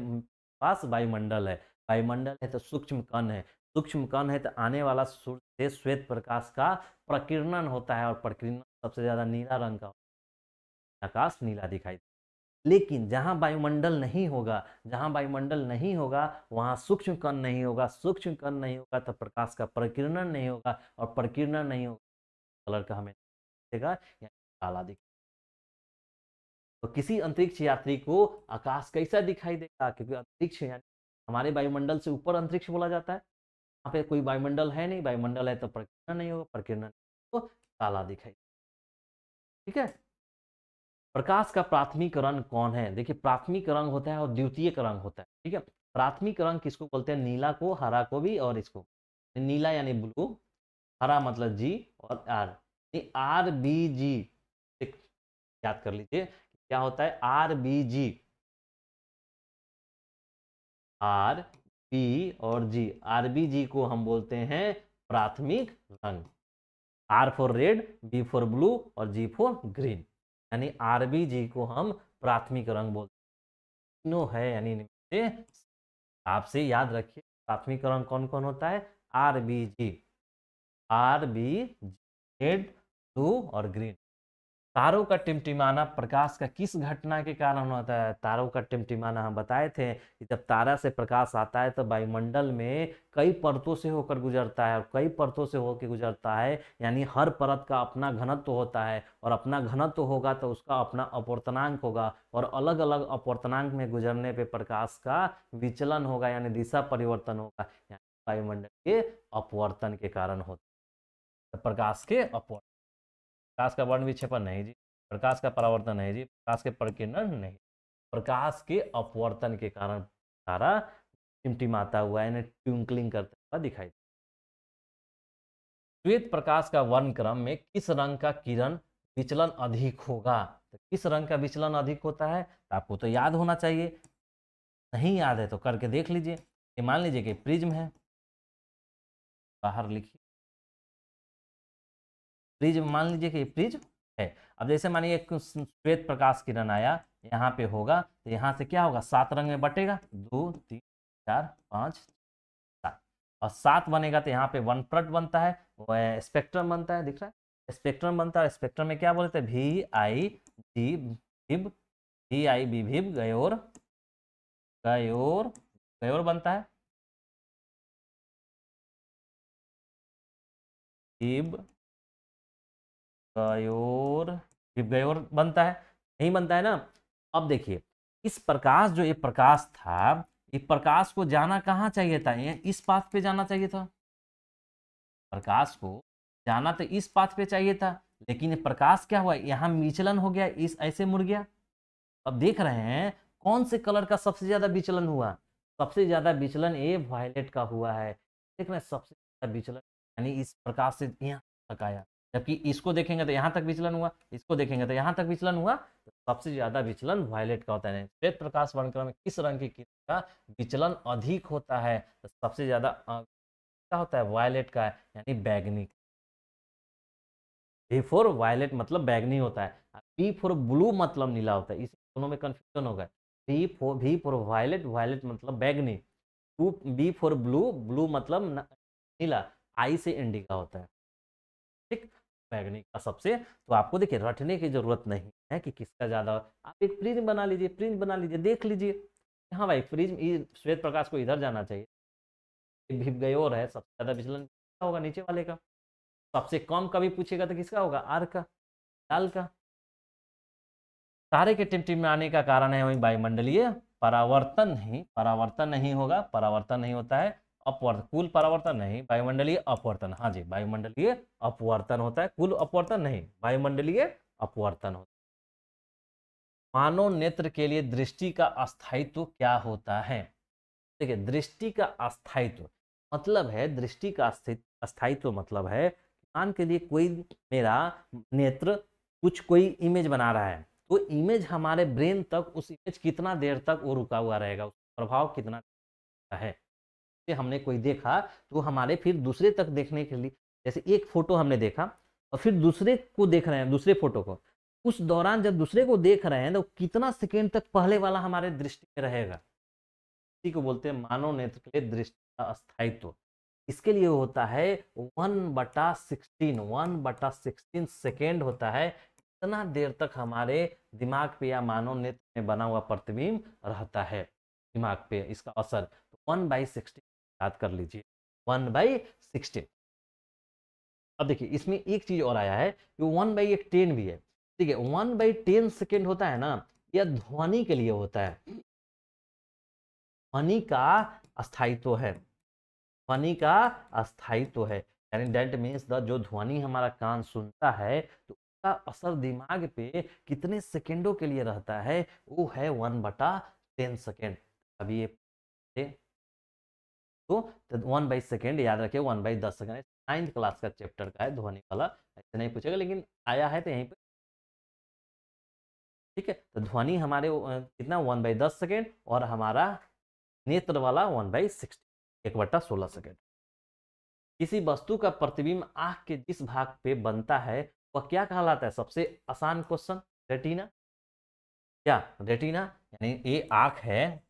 पास वायुमंडल है, वायुमंडल है तो सूक्ष्म कण है, सूक्ष्म कण है तो आने वाला सूर्य से श्वेत प्रकाश का प्रकीर्णन होता है, और प्रकीर्णन सबसे ज्यादा नीला रंग का, आकाश नीला दिखाई। लेकिन जहां वायुमंडल नहीं होगा, जहां वायुमंडल नहीं होगा वहां सूक्ष्म कण नहीं होगा, सूक्ष्म कण नहीं होगा तो प्रकाश का प्रकीर्णन नहीं होगा, और प्रकीर्णन नहीं होगा, कलर का हमें दिखेगा, या काला दिखेगा। तो किसी अंतरिक्ष यात्री को आकाश कैसा दिखाई देगा, क्योंकि अंतरिक्ष यानी हमारे वायुमंडल से ऊपर अंतरिक्ष बोला जाता है, वहां पे कोई वायुमंडल है नहीं, वायुमंडल है तो प्रकीर्णन नहीं होगा, प्रकीर्णन तो काला दिखाई। ठीक है, प्रकाश का प्राथमिक रंग कौन है? देखिए प्राथमिक रंग होता है और द्वितीयक रंग होता है। ठीक है, प्राथमिक रंग किसको बोलते हैं, नीला को, हरा को भी, और इसको, नीला यानी ब्लू, हरा मतलब जी, और आर, आर बी जी, याद कर लीजिए क्या होता है, आर बी जी, आर बी और जी, आर बी जी को हम बोलते हैं प्राथमिक रंग। R for red, B for blue, और जी फॉर ग्रीन, यानी आरबी जी को हम प्राथमिक रंग बोलते हैं। तीनों है, यानी इनमें से आपसे याद रखिए प्राथमिक रंग कौन कौन होता है, आर बी जी, आर बी, रेड, ब्लू और ग्रीन। तारों का टिमटिमाना प्रकाश का किस घटना के कारण होता है? तारों का टिमटिमाना हम बताए थे कि जब तारा से प्रकाश आता है तो वायुमंडल में कई परतों से होकर गुजरता है, और कई परतों से होकर गुजरता है, यानी हर परत का अपना घनत्व होता है, और अपना घनत्व होगा तो उसका अपना अपवर्तनांक होगा, और अलग अलग अपवर्तनांक में गुजरने पे प्रकाश का विचलन होगा, यानी दिशा परिवर्तन होगा, यानी वायुमंडल के अपवर्तन के कारण होता है। प्रकाश के अपवर्तन, प्रकाश का वर्ण विक्षेपण नहीं जी, प्रकाश का परावर्तन नहीं जी, प्रकाश के प्रकीर्णन नहीं, प्रकाश के अपवर्तन के कारण तारा टिमटिमाता हुआ यानी ट्विंकलिंग करता हुआ दिखाई देता। श्वेत प्रकाश का वर्ण क्रम में किस रंग का किरण विचलन अधिक होगा? तो किस रंग का विचलन अधिक होता है? तो आपको तो याद होना चाहिए, नहीं याद है तो करके देख लीजिए। ये मान लीजिए कि प्रिज्म है, बाहर लिखिए, प्रिज्म मान लीजिए कि प्रिज्म है। अब जैसे मानिए एक श्वेत प्रकाश किरण आया, यहाँ पे होगा तो यहाँ से क्या होगा, 7 रंग में बटेगा, 2 3 4 5 7, और 7 बनेगा तो यहाँ पे वर्णपट बनता है, वह स्पेक्ट्रम बनता है, दिख रहा है स्पेक्ट्रम बनता है। स्पेक्ट्रम में क्या बोलते हैं, वी आई जी विभ, वी आई विभिव गयोर, गयोर गयोर बनता है, विभ गयोर, विभ गयोर बनता है, नहीं बनता है ना। अब देखिए इस प्रकाश, जो ये प्रकाश था, ये प्रकाश को जाना कहाँ चाहिए था, ये इस पाथ पे जाना चाहिए था, प्रकाश को जाना तो इस पाथ पे चाहिए था, लेकिन ये प्रकाश क्या हुआ, यहाँ विचलन हो गया, इस ऐसे मुड़ गया। अब देख रहे हैं कौन से कलर का सबसे ज्यादा विचलन हुआ, सबसे ज्यादा विचलन ये वायलेट का हुआ है, देख रहे हैं सबसे ज्यादा विचलन, यानी इस प्रकाश से यहाँ तक आया, जबकि इसको देखेंगे तो यहाँ तक विचलन हुआ, इसको देखेंगे तो यहाँ तक विचलन हुआ, तो सबसे ज्यादा विचलन वायलेट का होता है। श्वेत प्रकाश वर्णक्रम में किस रंग की किरण का विचलन अधिक होता है? तो सबसे ज्यादा क्या होता है, वायलेट का है, यानी बैगनी। बी फॉर वायलेट मतलब बैगनी होता है, बी फॉर ब्लू मतलब नीला होता है, इस दोनों में कंफ्यूजन होगा। बी फॉर वायलेट, वायलेट मतलब बैगनी, बी फॉर ब्लू, ब्लू मतलब नीला, आई से इंडिका होता है, ठीक। बैगनी का सबसे, तो आपको देखिए रटने की जरूरत नहीं है कि किसका ज्यादा, आप एक प्रिज्म बना लीजिए, प्रिज्म बना लीजिए, देख लीजिए, हाँ भाई प्रिज्म श्वेत प्रकाश को इधर जाना चाहिए, भिप गए और है, सबसे ज्यादा विचलन किसका होगा, नीचे वाले का, सबसे कम कभी पूछेगा तो किसका होगा, आर का, लाल का। तारे के टिमटिमाने का कारण है वही वायुमंडलीय परावर्तन, नहीं परावर्तन नहीं होगा, परावर्तन नहीं होता है, अपवर्तन, कुल परावर्तन नहीं, वायुमंडलीय अपवर्तन, हाँ जी वायुमंडलीय अपवर्तन होता है, कुल अपवर्तन नहीं, वायुमंडलीय अपवर्तन होता है। मानव नेत्र के लिए दृष्टि का अस्थायित्व क्या होता है? देखिए दृष्टि का अस्थायित्व मतलब है, दृष्टि का अस्थायित्व मतलब है, मान के लिए कोई मेरा नेत्र कुछ कोई इमेज बना रहा है, तो इमेज हमारे ब्रेन तक, उस इमेज कितना देर तक वो रुका हुआ रहेगा, उसका प्रभाव कितना है। जैसे हमने कोई देखा तो हमारे फिर दूसरे तक देखने के लिए, जैसे एक फोटो हमने देखा और फिर दूसरे को देख रहे हैं, दूसरे फोटो को, उस दौरान जब दूसरे को देख रहे हैं तो कितना सेकेंड तक पहले वाला हमारे दृष्टि में रहेगा, इसी को बोलते हैं मानव नेत्र के लिए दृष्टि का अस्थायित्व। इसके लिए होता है 1/16, 1/16 सेकेंड होता है, इतना देर तक हमारे दिमाग पे या मानव नेत्र में बना हुआ प्रतिबिंब रहता है, दिमाग पे इसका असर, तो 1/16 याद कर लीजिए, 1/16। अब देखिए इसमें एक चीज और आया है कि 1/10 भी है, ठीक है, 1/10 सेकेंड होता है ना, यह ध्वनि के लिए होता है, ध्वनि का अस्थायित्व है, ध्वनि का अस्थायित्व है, यानी दैट मीन्स द जो ध्वनि हमारा कान सुनता है तो उसका असर दिमाग पे कितने सेकेंडों के लिए रहता है, वो है 1/10 सेकेंड। अभी ये तो 1/सेकेंड याद रखिए, 1/10 सेकेंड 9th क्लास का चैप्टर का है ध्वनि वाला, ऐसे नहीं पूछेगा लेकिन आया है तो यहीं पे, ठीक है। तो ध्वनि हमारे कितना 1/10 सेकेंड, और हमारा नेत्र वाला 1/16, 1/16 सेकेंड। किसी वस्तु का प्रतिबिंब आंख के जिस भाग पे बनता है वह क्या कहलाता है? सबसे आसान क्वेश्चन, रेटिना। क्या रेटिना, यानी ये आंख है,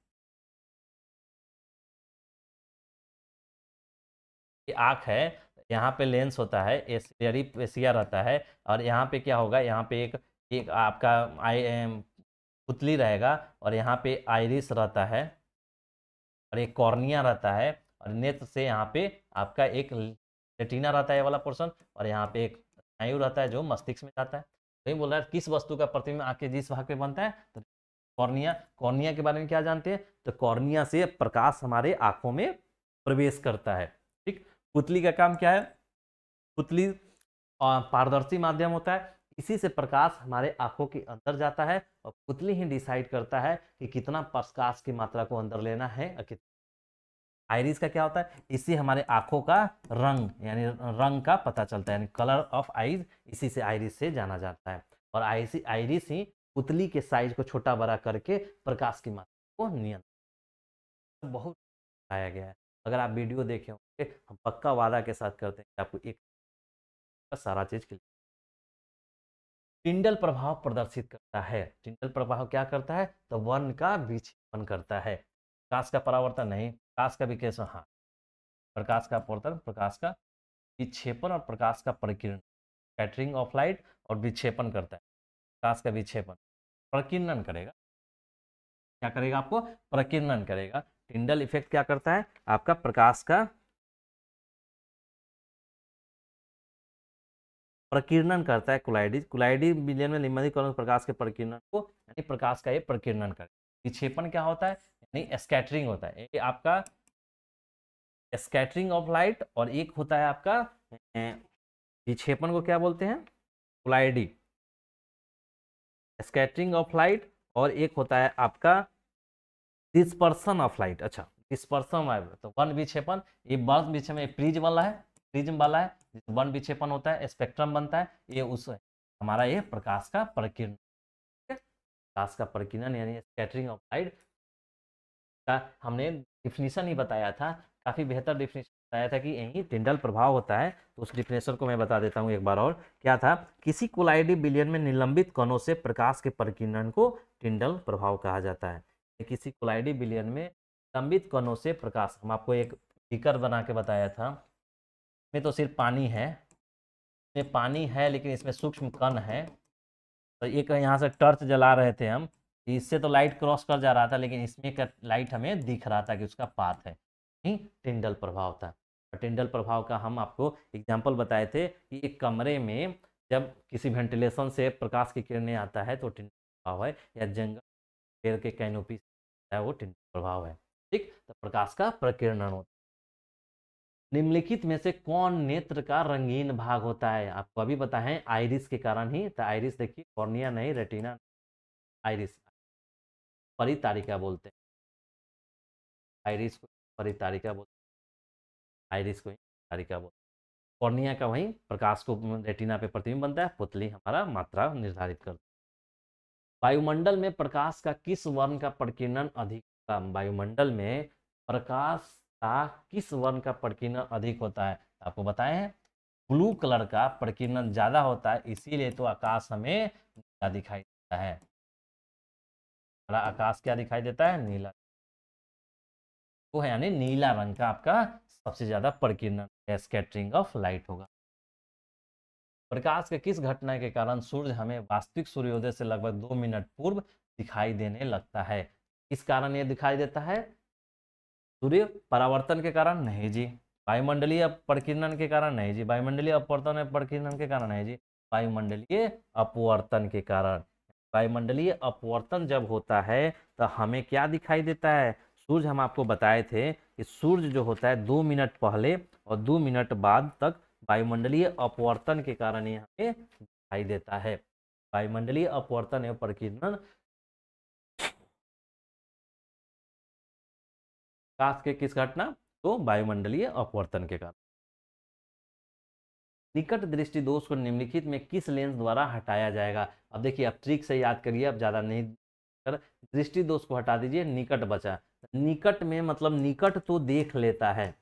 ये आंख है, यहाँ पे लेंस होता है, एसियरी एसिया रहता है, और यहाँ पे क्या होगा, यहाँ पे एक एक आपका आई पुतली रहेगा और यहाँ पे आइरिस रहता है और एक कॉर्निया रहता है और नेत्र से यहाँ पे आपका एक रेटिना रहता है ये वाला पोर्शन और यहाँ पे एक स्नायु रहता है जो मस्तिष्क में जाता है। वही बोल रहा है किस वस्तु का प्रतिबिंब आँख के जिस भाग पे बनता है, तो कॉर्निया। कॉर्निया के बारे में क्या जानते हैं, तो कॉर्निया से प्रकाश हमारे आंखों में प्रवेश करता है। ठीक, पुतली का काम क्या है, पुतली पारदर्शी माध्यम होता है, इसी से प्रकाश हमारे आंखों के अंदर जाता है और पुतली ही डिसाइड करता है कि कितना प्रकाश की मात्रा को अंदर लेना है। आइरिस का क्या होता है, इससे हमारे आंखों का रंग यानी रंग का पता चलता है, यानी कलर ऑफ आइज इसी से आइरिस से जाना जाता है। और आइरिस ही पुतली के साइज को छोटा बड़ा करके प्रकाश की मात्रा को नियंत्रण बहुत बताया गया है। अगर आप वीडियो देखे होंगे हम पक्का वादा के साथ करते हैं कि आपको एक सारा चीज क्लियर। टिंडल प्रभाव प्रदर्शित करता है। टिंडल प्रभाव क्या करता है, तो वर्ण का विक्षेपण करता है, प्रकाश का परावर्तन नहीं, प्रकाश का विक्षेपण। हाँ, प्रकाश का अपवर्तन, प्रकाश का विक्षेपण और प्रकाश का परिकिरण, स्कैटरिंग ऑफ लाइट और विक्षेपण करता है। प्रकाश का विक्षेपण, प्रकीर्णन करेगा, क्या करेगा आपको, प्रकीर्णन करेगा। टिंडल इफेक्ट क्या करता है, आपका प्रकाश का प्रकीर्णन करता है। कुलाइडी विलयन में निम्नलिखित प्रकाश के प्रकीर्णन को यानी प्रकाश का ये प्रकीर्णन करेगा। विक्षेपण क्या होता है, यानी स्कैटरिंग होता है, ये आपका स्कैटरिंग ऑफ लाइट, और एक होता है आपका विक्षेपण को क्या बोलते हैं, कुलाइडी, स्कैटरिंग ऑफ लाइट, और एक होता है आपका डिस्पर्सन ऑफ लाइट। अच्छा, डिस्पर्सन, तो वन विक्षेपण, ये वन विक्षेपण प्रिज्म वाला है, प्रिज्म वाला है, वन विक्षेपण होता है, स्पेक्ट्रम बनता है, ये उस हमारा ये प्रकाश का प्रकीर्णन, प्रकाश का प्रकीर्णन यानी स्कैटरिंग ऑफ लाइट का हमने डिफिनीशन ही बताया था, काफी बेहतर डिफिनीशन बताया था कि यही टिंडल प्रभाव होता है। तो उस डिफिनेशन को मैं बता देता हूँ एक बार और, क्या था, किसी कोलाइडी विलयन में निलंबित कणों से प्रकाश के प्रकीर्णन को टिंडल प्रभाव कहा जाता है। किसी कोलाइडी विलयन में निलंबित कणों से प्रकाश, हम आपको एक बीकर बना के बताया था, इसमें तो सिर्फ पानी है, इसमें पानी है लेकिन इसमें सूक्ष्म कण है। तो एक यहाँ से टर्च जला रहे थे हम, इससे तो लाइट क्रॉस कर जा रहा था लेकिन इसमें का लाइट हमें दिख रहा था कि उसका पाथ है, नहीं टिंडल प्रभाव था। टिंडल प्रभाव का हम आपको एग्जाम्पल बताए थे कि एक कमरे में जब किसी वेंटिलेशन से प्रकाश की किरणें आता है तो टिंडल प्रभाव है, या जंगल पेड़ के कैनोपी है वो टिंडल प्रभाव है। ठीक, तो प्रकाश का प्रकीर्णन होता है। निम्नलिखित में से कौन नेत्र का रंगीन भाग होता है, आपको अभी बताएं आइरिस के कारण ही, तो आइरिस देखिए, कॉर्निया नहीं, रेटिना, आइरिस, परितारिका बोलते हैं, आइरिस को परितारिका बोलते हैं, आइरिस को तारिका बोलते हैं। कॉर्निया का वही प्रकाश को रेटिना पे प्रतिबिंब बनता है, पुतली हमारा मात्रा निर्धारित करता है। वायुमंडल में प्रकाश का किस वर्ण का प्रकीर्णन अधिक होता है, वायुमंडल में प्रकाश का किस वर्ण का प्रकीर्णन अधिक होता है, आपको बताए हैं ब्लू कलर का प्रकीर्णन ज्यादा होता है, इसीलिए तो आकाश हमें नीला दिखाई देता है। हमारा आकाश क्या दिखाई देता है, नीला, वो है यानी नीला रंग का आपका सबसे ज्यादा प्रकीर्णन स्कैटरिंग ऑफ लाइट होगा। प्रकाश के किस घटना के कारण सूर्य हमें वास्तविक सूर्योदय से लगभग 2 मिनट पूर्व दिखाई देने लगता है, किस कारण ये दिखाई देता है, सूर्य परावर्तन के कारण नहीं जी, वायुमंडलीय प्रकीर्णन के कारण नहीं जी, वायुमंडलीय अपवर्तन प्रकीर्णन के कारण नहीं जी, वायुमंडलीय अपवर्तन के कारण। वायुमंडलीय अपवर्तन जब होता है तो हमें क्या दिखाई देता है, सूर्य, हम आपको बताए थे कि सूर्य जो होता है 2 मिनट पहले और 2 मिनट बाद तक वायुमंडलीय अपवर्तन के कारण ये हमें दिखाई देता है। वायुमंडलीय अपवर्तन एवं प्रकीर्णन प्रकाश के किस घटना, तो वायुमंडलीय अपवर्तन के कारण। निकट दृष्टि दोष को निम्नलिखित में किस लेंस द्वारा हटाया जाएगा, अब देखिए आप ट्रिक से याद करिए, अब ज्यादा नहीं कर, दृष्टि दोष को हटा दीजिए, निकट बचा। निकट में मतलब निकट तो देख लेता है,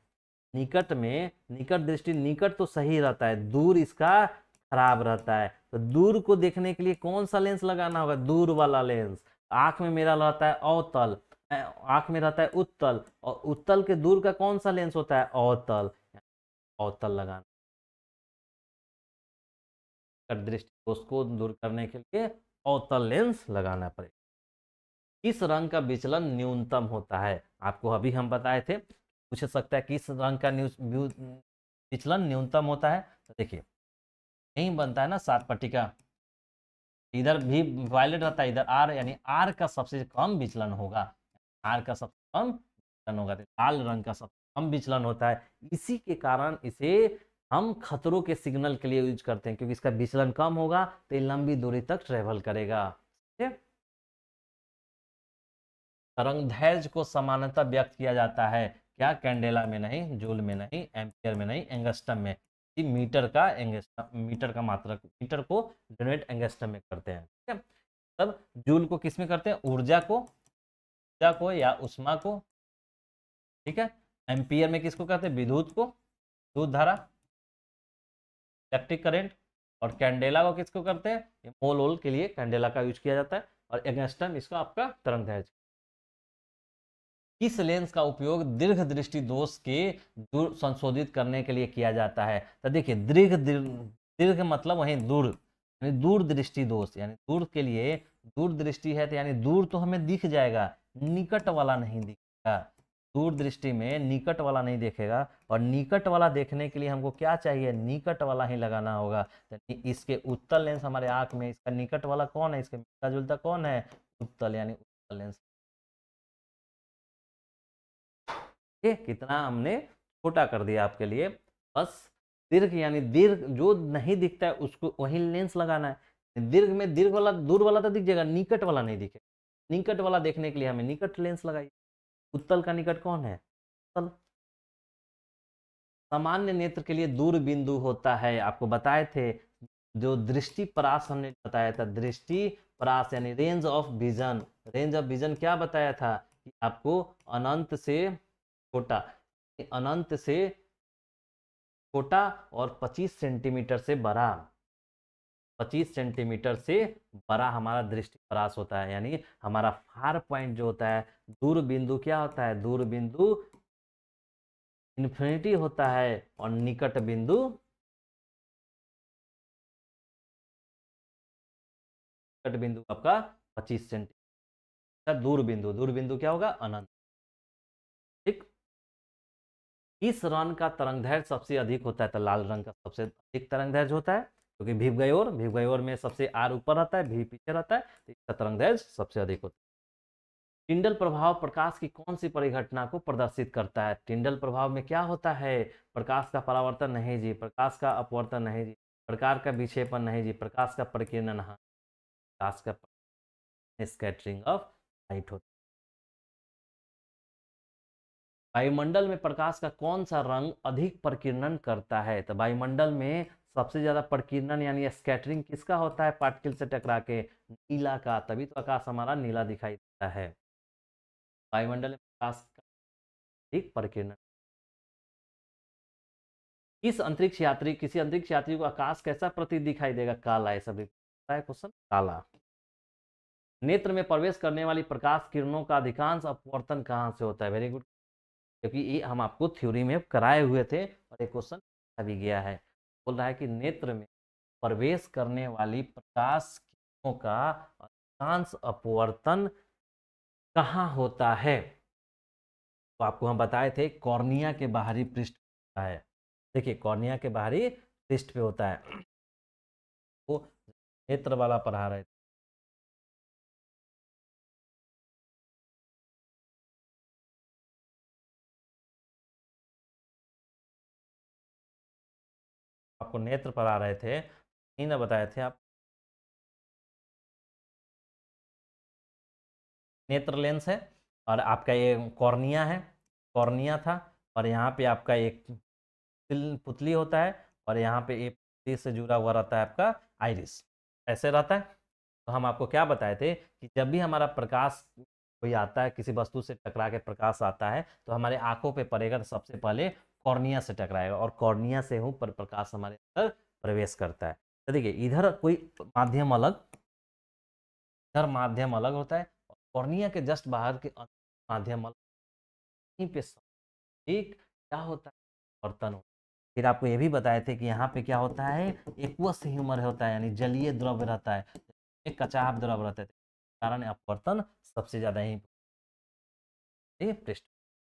निकट में निकट दृष्टि, निकट तो सही रहता है, दूर इसका खराब रहता है। तो दूर को देखने के लिए कौन सा लेंस लगाना होगा, दूर वाला लेंस। आंख में मेरा रहता है अवतल, आंख में रहता है उत्तल, और उत्तल के दूर का कौन सा लेंस होता है, अवतल, अवतल लगाना। दृष्टि दोष को दूर करने के लिए अवतल लेंस लगाना पड़ेगा। किस रंग का विचलन न्यूनतम होता है? आपको अभी हम बताए थे, पूछ सकता है किस रंग का विचलन न्यूनतम होता है। तो देखिए यही बनता है ना 7 पट्टी का, इधर भी वायलेट रहता है, इधर आर, यानी आर का सबसे कम विचलन होगा, आर का सबसे कम विचलन होगा, तो लाल रंग का सबसे कम विचलन होता है। इसी के कारण इसे हम खतरों के सिग्नल के लिए यूज करते हैं, क्योंकि इसका विचलन कम होगा तो ये लंबी दूरी तक ट्रेवल करेगा। ठीक है। तरंगदैर्घ्य को सामान्यतः व्यक्त किया जाता है क्या? कैंडेला में नहीं, जूल में नहीं, एम्पियर में नहीं, एंगस्ट्रम में। मीटर का एंगस्ट्रम, मीटर का मात्रक, मीटर को डिनोट एंगस्ट्रम में करते हैं। ठीक है। तब जूल को किस में करते हैं? ऊर्जा को या उष्मा को। ठीक है। एम्पियर में किसको कहते हैं? विद्युत को, विद्युत धारा, इलेक्ट्रिक करंट। और कैंडेला को किसको करते हैं? मोल वोल के लिए कैंडेला का यूज किया जाता है। और एंगस्ट्रम इसका आपका तरंगदैर्घ्य। किस लेंस का उपयोग दीर्घ दृष्टि दोष के दूर संशोधित करने के लिए किया जाता है? तो देखिए दीर्घ मतलब वही दूर, यानी दूर दृष्टि दोष, यानी दूर के लिए, दूर दृष्टि है तो यानी दूर तो हमें दिख जाएगा, निकट वाला नहीं दिखेगा। दूर दृष्टि में निकट वाला नहीं देखेगा, और निकट वाला देखने के लिए हमको क्या चाहिए? निकट वाला ही लगाना होगा। तो इसके उत्तल लेंस हमारे आंख में, इसका निकट वाला कौन है? इसके मिलता जुलता कौन है? उत्तल, यानी उत्तल लेंस। कितना हमने छोटा कर दिया आपके लिए। बस दीर्घ, यानी दीर्घ जो नहीं दिखता है उसको वही लेंस लगाना है। दीर्घ में दीर्घ वाला, दूर वाला तो दिख जाएगा, निकट वाला नहीं दिखेगा। निकट वाला देखने के लिए हमें निकट लेंस लगाइए। उत्तल का निकट कौन है? उत्तल। सामान्य नेत्र के लिए दूर बिंदु होता है, आपको बताए थे। जो दृष्टि परास हमने बताया था, दृष्टि परास यानी range of vision. Range of vision क्या बताया था? कि आपको अनंत से छोटा, अनंत से छोटा और 25 सेंटीमीटर से बड़ा, 25 सेंटीमीटर से बड़ा हमारा दृष्टि परास होता है। यानी हमारा फार पॉइंट जो होता है, दूर बिंदु क्या होता है? दूर बिंदु इन्फिनिटी होता है, और निकट बिंदु, निकट बिंदु आपका 25 सेंटीमीटर। दूर बिंदु क्या होगा? अनंत। ठीक। किस रंग का तरंगदैर्घ्य सबसे अधिक होता है? तो लाल रंग का सबसे अधिक तरंगदैर्घ्य होता है, क्योंकि भीव में सबसे आर ऊपर रहता है, भी पीछे रहता है, तो इसका तरंगदैर्घ्य सबसे अधिक होता है। टिंडल प्रभाव प्रकाश की कौन सी परिघटना को प्रदर्शित करता है? टिंडल प्रभाव में क्या होता है? प्रकाश का परावर्तन नहीं जी, प्रकाश का अपवर्तन नहीं जी, प्रकाश का विक्षेपण नहीं जी, प्रकाश का प्रकीर्णन, हाँ, प्रकाश का स्कैटरिंग ऑफ लाइट होता है। वायुमंडल में प्रकाश का कौन सा रंग अधिक प्रकीर्णन करता है? तो वायुमंडल में सबसे ज्यादा प्रकीर्णन यानी स्कैटरिंग किसका होता है? पार्टिकल से टकरा के? नीला का, तभी तो आकाश हमारा नीला दिखाई देता है। वायुमंडल में प्रकाश का अधिक प्रकीर्णन। किसी अंतरिक्ष यात्री को आकाश कैसा प्रतीत दिखाई देगा? काला। ऐसा भी क्वेश्चन, काला। नेत्र में प्रवेश करने वाली प्रकाश किरणों का अधिकांश अपवर्तन कहाँ से होता है? वेरी गुड, क्योंकि ये हम आपको थ्योरी में कराए हुए थे, और एक क्वेश्चन भी गया है। बोल रहा है कि नेत्र में प्रवेश करने वाली प्रकाश किरणों का अधिकांश अपवर्तन कहाँ होता है? तो आपको हम बताए थे कॉर्निया के बाहरी पृष्ठ होता है। देखिए कॉर्निया के बाहरी पृष्ठ पे होता है, वो नेत्र वाला पढ़ा रहे थे। आपको नेत्र पढ़ा रहे थे, नहीं ना बताए थे आप? नेत्र लेंस है, और आपका ये कॉर्निया है, कॉर्निया था, और यहाँ पे आपका एक पुतली होता है, और यहाँ पे एक पुतली से जुड़ा हुआ रहता है आपका आइरिस, ऐसे रहता है। तो हम आपको क्या बताए थे कि जब भी हमारा प्रकाश कोई आता है, किसी वस्तु से टकरा के प्रकाश आता है, तो हमारे आंखों पे पड़ेगा तो सबसे पहले कॉर्निया से टकराएगा, और कॉर्निया से हूँ पर प्रकाश हमारे अंदर प्रवेश करता है। तो देखिए इधर कोई माध्यम अलग, इधर माध्यम अलग होता है, और कॉर्निया के जस्ट बाहर के माध्यम अलग। यहीं पे एक क्या होता है? परिवर्तन होता है। फिर आपको ये भी बताए थे कि यहाँ पे क्या होता है, एक्वस ह्यूमर होता है, यानी जलीय द्रव्य रहता है, एक कचाप द्रव रहता है, कारण अपवर्तन सबसे ज्यादा ही पृष्ठ।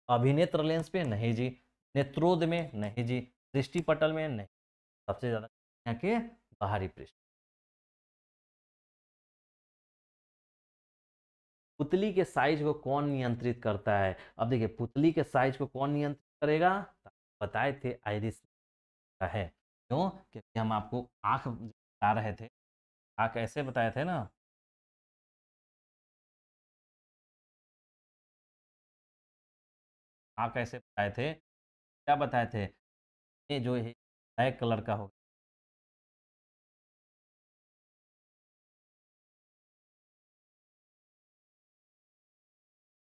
अभिनेत्र लेंस पे नहीं जी, नेत्रोद में नहीं जी, दृष्टि पटल में नहीं, सबसे ज्यादा यहाँ के बाहरी पृष्ठ। पुतली के साइज को कौन नियंत्रित करता है? अब देखिए पुतली के साइज को कौन नियंत्रित करेगा, बताए थे आइरिस का है। क्यों? क्योंकि हम आपको आंख बता रहे थे, आंख ऐसे बताए थे ना, आंख ऐसे बताए थे, क्या बताए थे, ये जो है ब्लैक कलर का होगा,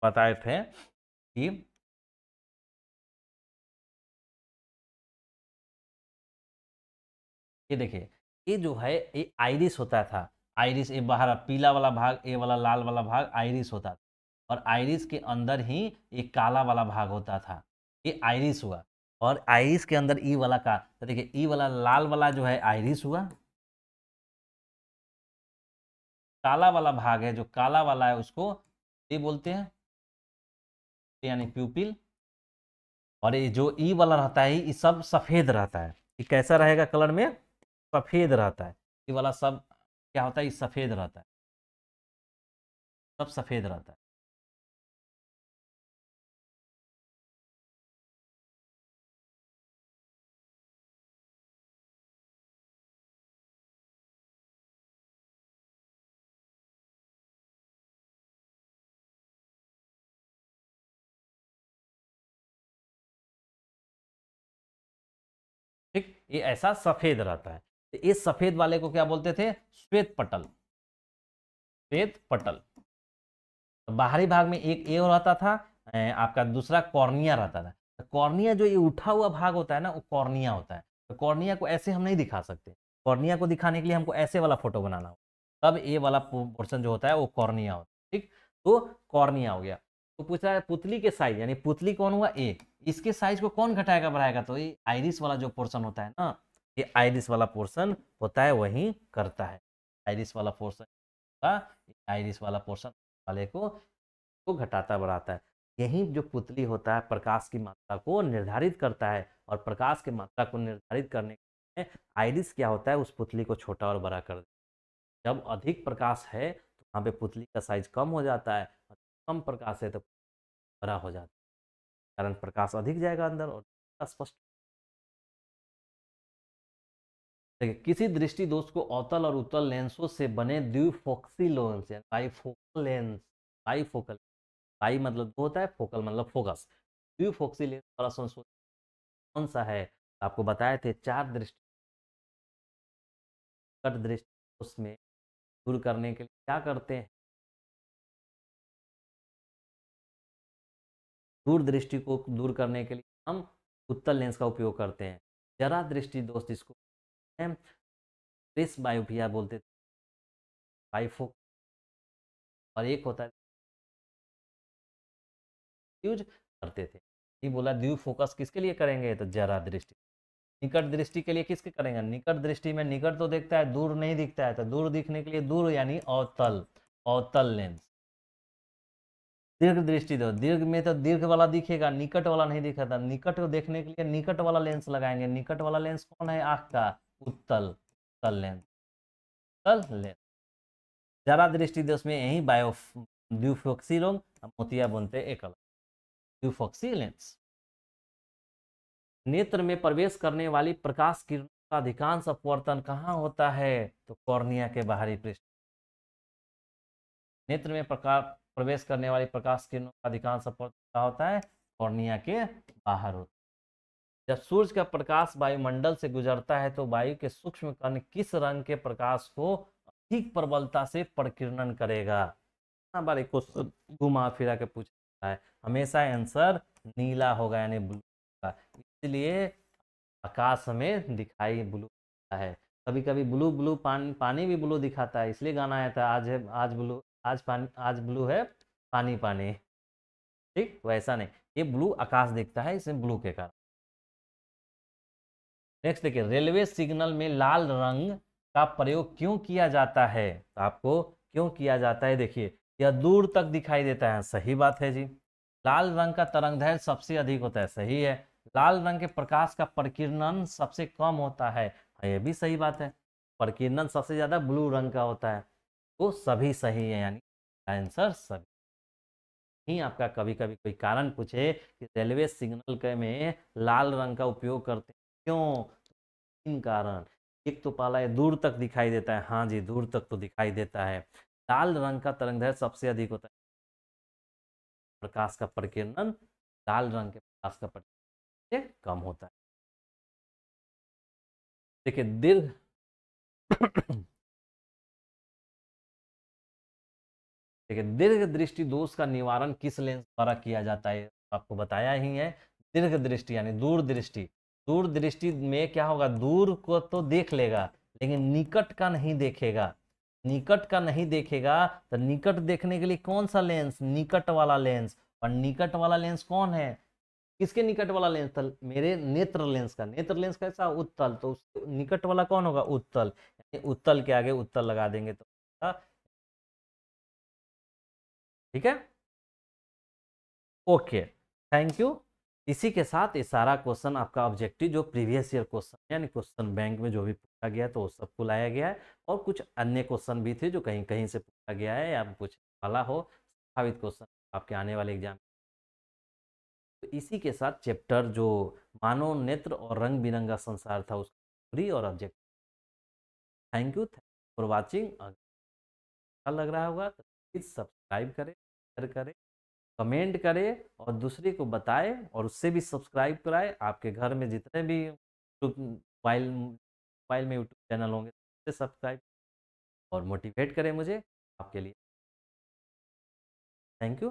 बताए थे कि ये देखिए, ये जो है ये आइरिस होता था, आइरिस ये बाहर पीला वाला भाग, ये वाला लाल वाला भाग आइरिस होता था, और आइरिस के अंदर ही एक काला वाला भाग होता था, ये आइरिस हुआ। और आइरिस के अंदर ई वाला का, तो देखिए ई वाला लाल वाला जो है आइरिस हुआ, काला वाला भाग है, जो काला वाला है उसको ये बोलते हैं, यानी प्यूपिल। और ये जो ई वाला रहता है ये सब सफेद रहता है, ये कैसा रहेगा कलर में, सफेद रहता है, ये वाला सब क्या होता है, ये सफेद रहता है, सब सफेद रहता है। ठीक, ये ऐसा सफेद रहता है, तो इस सफेद वाले को क्या बोलते थे, श्वेत पटल, श्वेत पटल। तो बाहरी भाग में एक ए रहता था, आपका दूसरा कॉर्निया रहता था। तो कॉर्निया जो ये उठा हुआ भाग होता है ना, वो कॉर्निया होता है। तो कॉर्निया को ऐसे हम नहीं दिखा सकते, कॉर्निया को दिखाने के लिए हमको ऐसे वाला फोटो बनाना होगा, तब ए वाला पोर्शन जो होता है वो कॉर्निया होता है। ठीक, तो कॉर्निया हो गया। तो पूछा है पुतली के साइज, यानी पुतली कौन हुआ, ए, इसके साइज को कौन घटाएगा बढ़ाएगा, तो ये आइरिस वाला जो पोर्शन होता है ना, ये आइरिस वाला पोर्शन होता है वही करता है, आइरिस वाला पोर्शन का, आइरिस वाला पोर्शन वाले को घटाता बढ़ाता है। यही जो पुतली होता है प्रकाश की मात्रा को निर्धारित करता है, और प्रकाश की मात्रा को निर्धारित करने में आइरिस क्या होता है, उस पुतली को छोटा और बड़ा कर देता है। जब अधिक प्रकाश है तो वहाँ पे पुतली का साइज कम हो जाता है, और कम प्रकाश है तो बड़ा हो जाता है, कारण प्रकाश अधिक जाएगा अंदर और स्पष्ट। देखिए किसी दृष्टि दोष को अवतल और उत्तल लेंसों से बने द्विफोक्सी lens, bifocal lens, bifocal, bi मतलब दो होता है, फोकल मतलब फोकस, द्विफोक्सी लेंस वाला संशोधन कौन सा है? आपको बताए थे चार दृष्टि, कट दृष्टि उसमें दूर करने के लिए क्या करते हैं, दूर दृष्टि को दूर करने के लिए हम उत्तल लेंस का उपयोग करते हैं। जरा दृष्टि दोष जिसको प्रेस बायोपिया बोलते थे, बाइफोक, और एक होता है यूज करते थे। ये बोला द्वि फोकस किसके लिए करेंगे, तो जरा दृष्टि। निकट दृष्टि के लिए किसके करेंगे, निकट दृष्टि में निकट तो देखता है, दूर नहीं दिखता है, तो दूर दिखने के लिए दूर यानी अवतल, अवतल लेंस। दीर्घ दृष्टि दो, दीर्घ में तो दीर्घ वाला दिखेगा, निकट वाला नहीं दिखाता, निकट को देखने के लिए निकट वाला लेंस लगाएंगे। निकट वाला लेंस कौन है, आंख का उत्तल, उत्तल लेंस, उत्तल लेंस। जरा दृष्टि दोष में यही बायो द्विफोक्सी लोग मोतिया बुनते एक अलग, द्विफोक्सी लेंस। नेत्र में प्रवेश करने वाली प्रकाश किरणों का अधिकांश अपवर्तन कहाँ होता है, तो कॉर्निया के बाहरी पृष्ठ। नेत्र में प्रकाश प्रवेश करने वाली प्रकाश किरणों का अधिकांश अपवर्तन कहाँ होता है, कॉर्निया के बाहर होता है। जब सूर्य का प्रकाश वायुमंडल से गुजरता है तो वायु के सूक्ष्म कण किस रंग के प्रकाश को अधिक प्रबलता से प्रकीर्णन करेगा? बार एक क्वेश्चन घुमा फिरा के पूछा है, हमेशा आंसर नीला होगा यानी ब्लू होगा, इसलिए आकाश में दिखाई ब्लू होता है। कभी कभी ब्लू ब्लू पानी, पानी भी ब्लू दिखाता है, इसलिए गाना आया था, आज है आज ब्लू, आज पानी, आज ब्लू है पानी पानी। ठीक, वैसा नहीं, ये ब्लू आकाश दिखता है इसमें ब्लू के कारण। नेक्स्ट देखिए, रेलवे सिग्नल में लाल रंग का प्रयोग क्यों किया जाता है? तो आपको क्यों किया जाता है, देखिए यह दूर तक दिखाई देता है, सही बात है जी। लाल रंग का तरंगदैर्घ्य सबसे अधिक होता है, सही है। लाल रंग के प्रकाश का प्रकीर्णन सबसे कम होता है, हाँ, ये भी सही बात है। प्रकीर्णन सबसे ज्यादा ब्लू रंग का होता है, तो सभी सही है, यानी आंसर सभी। ही आपका कभी कभी कोई कारण पूछे कि रेलवे सिग्नल के में लाल रंग का उपयोग करते हैं क्यों, तीन कारण। एक तो पहला है दूर तक दिखाई देता है, हाँ जी दूर तक तो दिखाई देता है। लाल रंग का तरंगदैर्घ्य सबसे अधिक होता है, प्रकाश का प्रकीर्णन लाल रंग के प्रकाश का प्रकीर्णन से कम होता है। देखिए दीर्घ देखिए दीर्घ दृष्टि दोष का निवारण किस लेंस द्वारा किया जाता है, आपको बताया ही है। दीर्घ दृष्टि यानी दूर दृष्टि, दूर दृष्टि में क्या होगा, दूर को तो देख लेगा लेकिन निकट का नहीं देखेगा। निकट का नहीं देखेगा तो निकट देखने के लिए कौन सा लेंस, निकट वाला लेंस। और निकट वाला लेंस कौन है, किसके निकट वाला लेंस था, मेरे नेत्र लेंस का। नेत्र लेंस कैसा, उत्तल, तो उसके निकट वाला कौन होगा, उत्तल। यानी उत्तल के आगे उत्तल लगा देंगे तो ठीक है। Okay, thank you. इसी के साथ ये सारा क्वेश्चन आपका ऑब्जेक्टिव जो प्रीवियस ईयर क्वेश्चन यानी क्वेश्चन बैंक में जो भी पूछा गया तो वो सबको लाया गया है, और कुछ अन्य क्वेश्चन भी थे जो कहीं कहीं से पूछा गया है या कुछ वाला हो संभावित क्वेश्चन आपके आने वाले एग्जाम। तो इसी के साथ चैप्टर जो मानव नेत्र और रंग बिरंगा संसार था उसका पूरी और objective. Thank you for watching. अच्छा लग रहा होगा तो प्लीज़ सब्सक्राइब करें, शेयर करें, कमेंट करे, और दूसरे को बताए और उससे भी सब्सक्राइब कराए। आपके घर में जितने भी मोबाइल मोबाइल में यूट्यूब चैनल होंगे उससे सब्सक्राइब और मोटिवेट करें मुझे आपके लिए। Thank you.